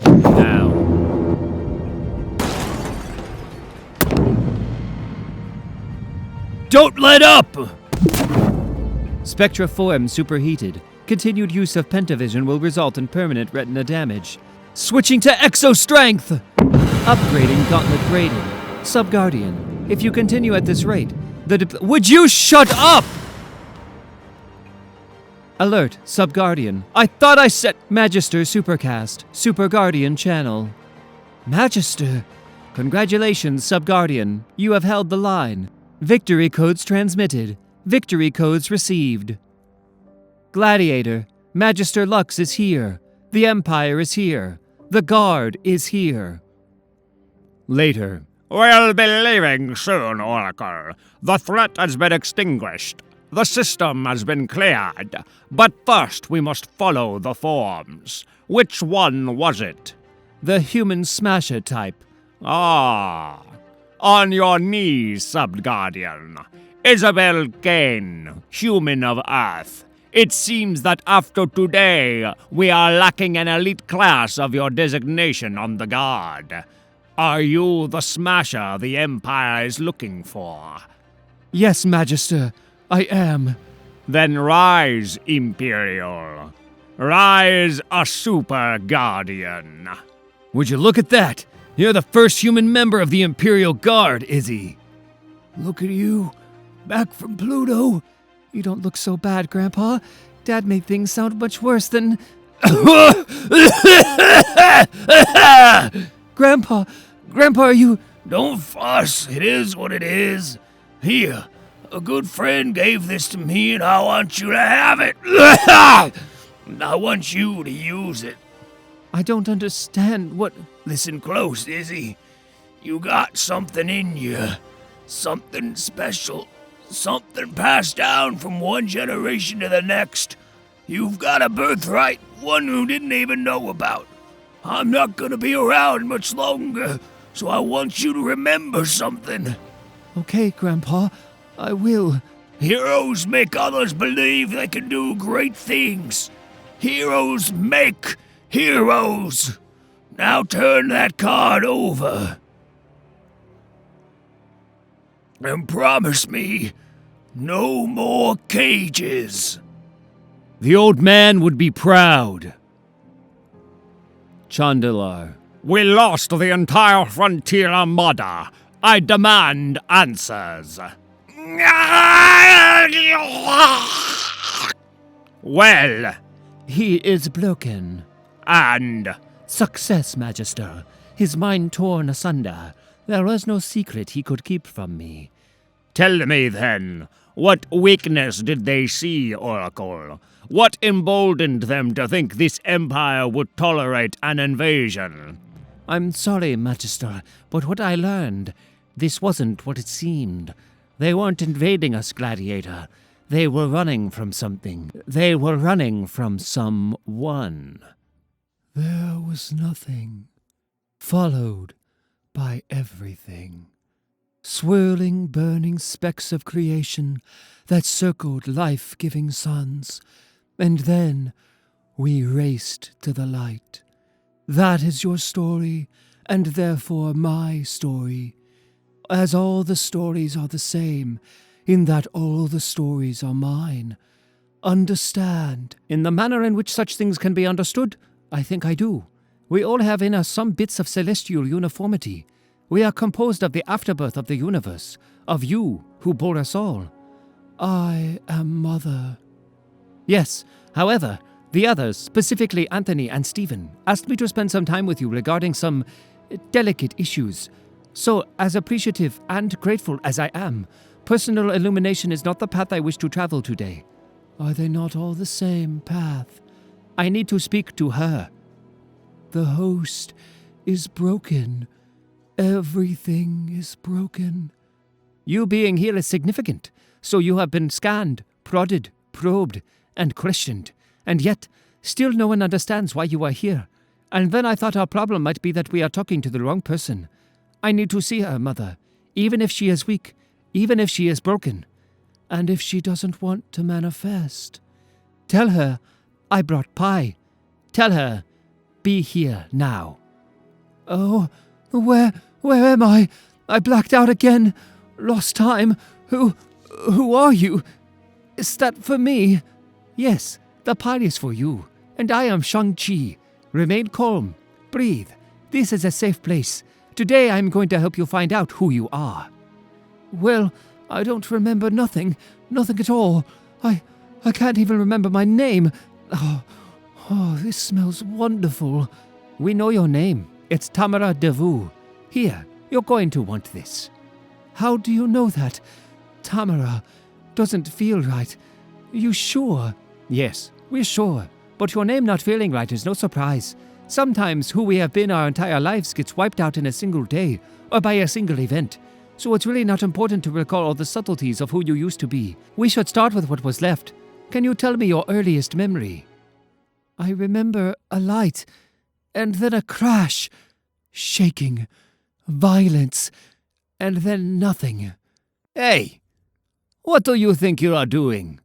Now. Don't let up! Spectra form superheated. Continued use of pentavision will result in permanent retina damage. Switching to exo strength! Upgrading gauntlet grading. Subguardian. If you continue at this rate, Would you shut up? Alert, Subguardian. I thought I said. Magister Supercast. Superguardian channel. Magister. Congratulations, Subguardian. You have held the line. Victory codes transmitted. Victory codes received. Gladiator. Magister Lux is here. The Empire is here. The Guard is here. Later. We'll be leaving soon, Oracle. The threat has been extinguished. The system has been cleared. But first we must follow the forms. Which one was it? The human smasher type. Ah. On your knees, Subguardian. Isabel Kane, human of Earth. It seems that after today, we are lacking an elite class of your designation on the Guard. Are you the smasher the Empire is looking for? Yes, Magister, I am. Then rise, Imperial. Rise, a super guardian. Would you look at that? You're the first human member of the Imperial Guard, Izzy. Look at you. Back from Pluto. You don't look so bad, Grandpa. Dad made things sound much worse than... Grandpa, are you... Don't fuss. It is what it is. Here, a good friend gave this to me and I want you to have it. I want you to use it. I don't understand what... Listen close, Izzy. You got something in you. Something special. Something passed down from one generation to the next. You've got a birthright, one who didn't even know about. I'm not gonna be around much longer, so I want you to remember something. Okay, Grandpa, I will. Heroes make others believe they can do great things. Heroes make heroes. Now turn that card over. And promise me, no more cages. The old man would be proud. Chandalar. We lost the entire Frontier Armada. I demand answers. Well, He is broken. and Success, Magister. His mind torn asunder. There was no secret he could keep from me. tell me then, what weakness did they see, Oracle? What emboldened them to think this empire would tolerate an invasion? I'm sorry, Magister, but what I learned, this wasn't what it seemed. They weren't invading us, Gladiator. They were running from something. They were running from someone. There was nothing, followed by everything. Swirling, burning specks of creation that circled life-giving suns. And then we raced to the light. That is your story, and therefore my story. As all the stories are the same, in that all the stories are mine. Understand. In the manner in which such things can be understood, I think I do. We all have in us some bits of celestial uniformity. We are composed of the afterbirth of the universe, of you who bore us all. I am Mother. Yes, however, the others, specifically Anthony and Stephen, asked me to spend some time with you regarding some delicate issues. So, as appreciative and grateful as I am, personal illumination is not the path I wish to travel today. Are they not all the same path? I need to speak to her. The host is broken. Everything is broken. You being here is significant, so you have been scanned, prodded, probed, and questioned, and yet, still no one understands why you are here. And then I thought our problem might be that we are talking to the wrong person. I need to see her, Mother, even if she is weak, even if she is broken. And if she doesn't want to manifest? Tell her I brought pie. Tell her, be here now. Oh, where am I? I blacked out again. Lost time. Who Who are you? Is that for me? Yes, the pie is for you. And I am Shang-Chi. Remain calm. Breathe. This is a safe place. Today I'm going to help you find out who you are. Well, I don't remember nothing. Nothing at all. I can't even remember my name. Oh, this smells wonderful. We know your name. It's Tamara Devu. Here, you're going to want this. How do you know that? Tamara doesn't feel right. You sure? Yes, we're sure. But your name not feeling right is no surprise. Sometimes who we have been our entire lives gets wiped out in a single day, or by a single event. So it's really not important to recall all the subtleties of who you used to be. We should start with what was left. Can you tell me your earliest memory? I remember a light, and then a crash, shaking, violence, and then nothing. Hey, what do you think you are doing?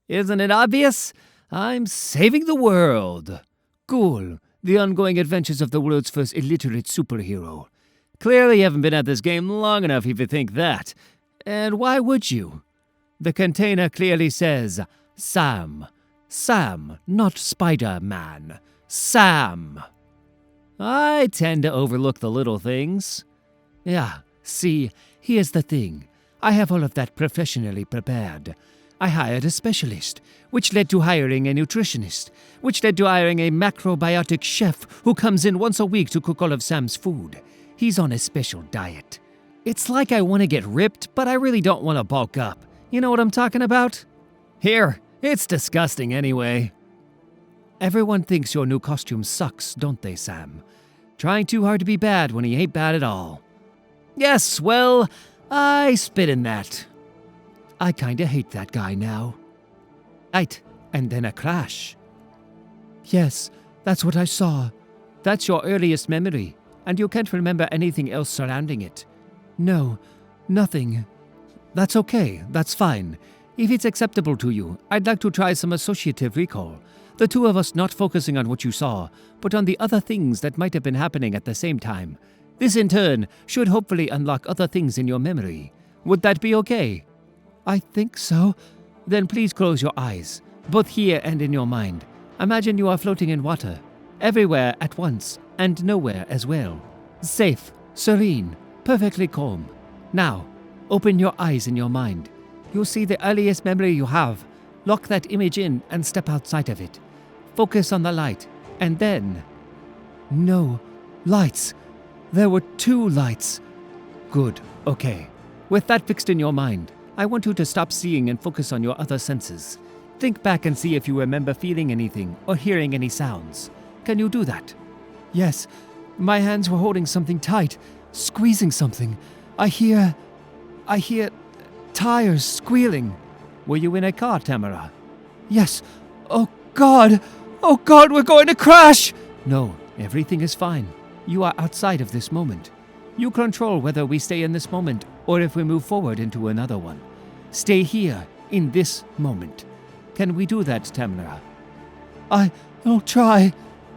Isn't it obvious? I'm saving the world. Cool. The ongoing adventures of the world's first illiterate superhero. Clearly you haven't been at this game long enough if you think that. And why would you? The container clearly says, Sam. Sam, not Spider-Man. Sam. I tend to overlook the little things. Yeah, see, here's the thing. I have all of that professionally prepared. I hired a specialist, which led to hiring a nutritionist, which led to hiring a macrobiotic chef who comes in once a week to cook all of Sam's food. He's on a special diet. It's like I want to get ripped, but I really don't want to bulk up. You know what I'm talking about? Here, it's disgusting anyway. Everyone thinks your new costume sucks, don't they, Sam? Trying too hard to be bad when he ain't bad at all. Yes, well, I spit in that. I kinda hate that guy now. Right, and then a crash. Yes, that's what I saw. That's your earliest memory, and you can't remember anything else surrounding it. No, nothing. That's okay, that's fine. If it's acceptable to you, I'd like to try some associative recall. The two of us not focusing on what you saw, but on the other things that might have been happening at the same time. This in turn should hopefully unlock other things in your memory. Would that be okay? I think so. Then please close your eyes, both here and in your mind. Imagine you are floating in water, everywhere at once, and nowhere as well. Safe, serene, perfectly calm. Now, open your eyes in your mind. You'll see the earliest memory you have. Lock that image in and step outside of it. Focus on the light, and then... No, lights. There were 2 lights. Good, okay. With that fixed in your mind, I want you to stop seeing and focus on your other senses. Think back and see if you remember feeling anything or hearing any sounds. Can you do that? Yes, my hands were holding something tight, squeezing something. I hear tires squealing. Were you in a car, Tamara? Yes. Oh God, we're going to crash! No, everything is fine. You are outside of this moment. You control whether we stay in this moment or if we move forward into another one. Stay here, in this moment. Can we do that, Tamara? I'll try.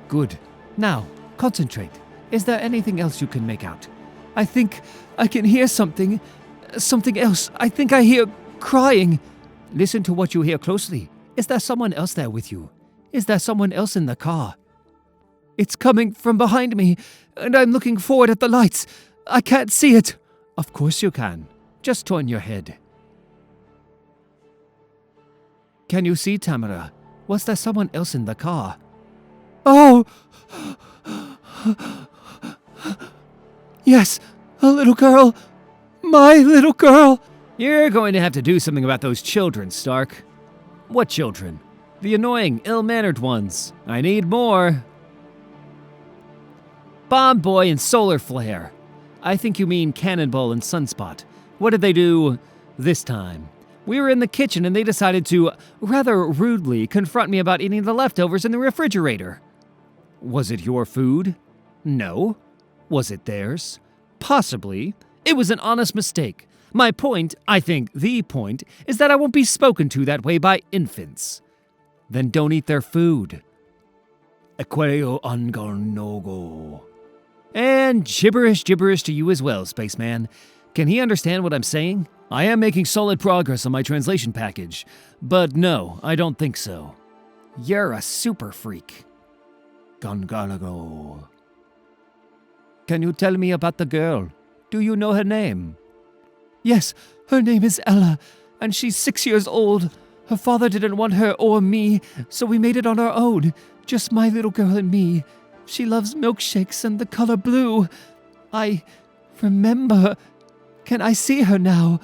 Good. Now, concentrate. Is there anything else you can make out? I think I can hear something. Something else. I think I hear crying. Listen to what you hear closely. Is there someone else there with you? Is there someone else in the car? It's coming from behind me, and I'm looking forward at the lights. I can't see it. Of course you can. Just turn your head. Can you see, Tamara? Was there someone else in the car? Oh! Yes, a little girl. My little girl. You're going to have to do something about those children, Stark. What children? The annoying, ill-mannered ones. I need more. Bomb Boy and Solar Flare. I think you mean Cannonball and Sunspot. What did they do this time? We were in the kitchen and they decided to, rather rudely, confront me about eating the leftovers in the refrigerator. Was it your food? No. Was it theirs? Possibly. It was an honest mistake. My point, I think the point, is that I won't be spoken to that way by infants. Then don't eat their food. Aquario Angarnogo. And gibberish to you as well, spaceman. Can he understand what I'm saying? I am making solid progress on my translation package, but no, I don't think so. You're a super freak. Gongalago. Can you tell me about the girl? Do you know her name? Yes, her name is Ella, and she's 6 years old. Her father didn't want her or me, so we made it on our own. Just my little girl and me. She loves milkshakes and the color blue. I remember. Can I see her now?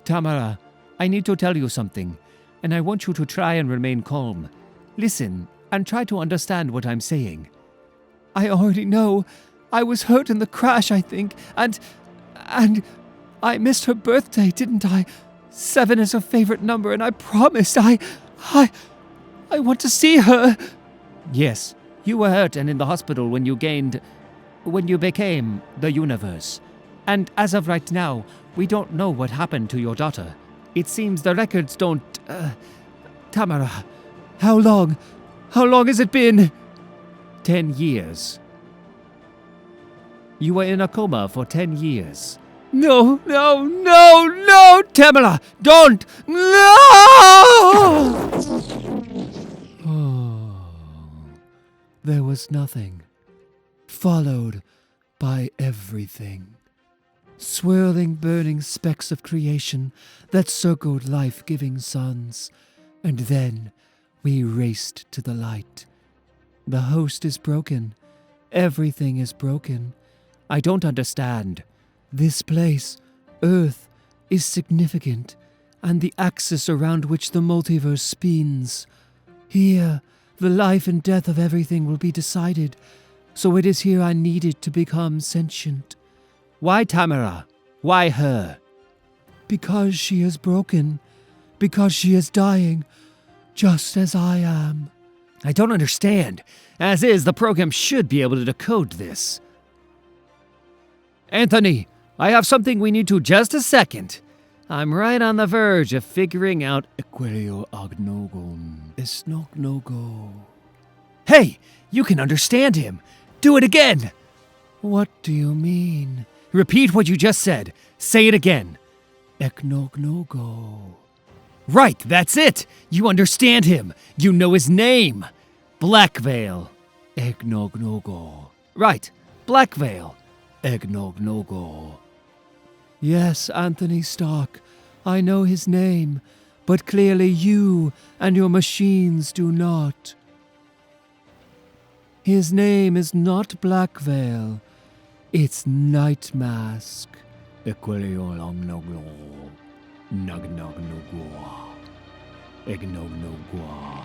Tamara, I need to tell you something, and I want you to try and remain calm. Listen, and try to understand what I'm saying. I already know. I was hurt in the crash, I think, and I missed her birthday, didn't I? 7 is her favorite number, and I promised I want to see her. Yes, you were hurt and in the hospital when you became the universe. And as of right now, we don't know what happened to your daughter. It seems the records don't... Tamara, how long? How long has it been? 10 years. You were in a coma for 10 years. No, Tamara, don't! No! Oh, there was nothing, followed by everything. Swirling, burning specks of creation that circled life-giving suns. And then we raced to the light. The host is broken. Everything is broken. I don't understand. This place, Earth, is significant, and the axis around which the multiverse spins. Here, the life and death of everything will be decided, so it is here I needed to become sentient. Why Tamara? Why her? Because she is broken. Because she is dying, just as I am. I don't understand. As is, the program should be able to decode this. Anthony, I have something we need to just a second. I'm right on the verge of figuring out Equilio Agnogon Esnognogo. Hey, you can understand him. Do it again. What do you mean? Repeat what you just said. Say it again. Eknognogo. Right, that's it. You understand him. You know his name. Blackveil. Egnognogo. Right, Blackveil. Egnognogo. Yes, Anthony Stark. I know his name, but clearly you and your machines do not. His name is not Blackveil. It's Night Mask. Equilio Lomnoglo. Nugnognogwa. Egnognogwa.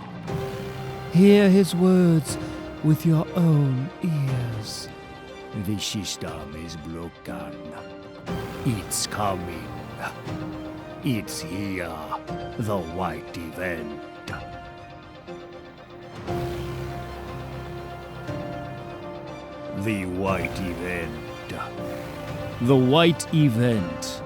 Hear his words with your own ears. The system is broken. It's coming. It's here. The white event. The white event. The white event.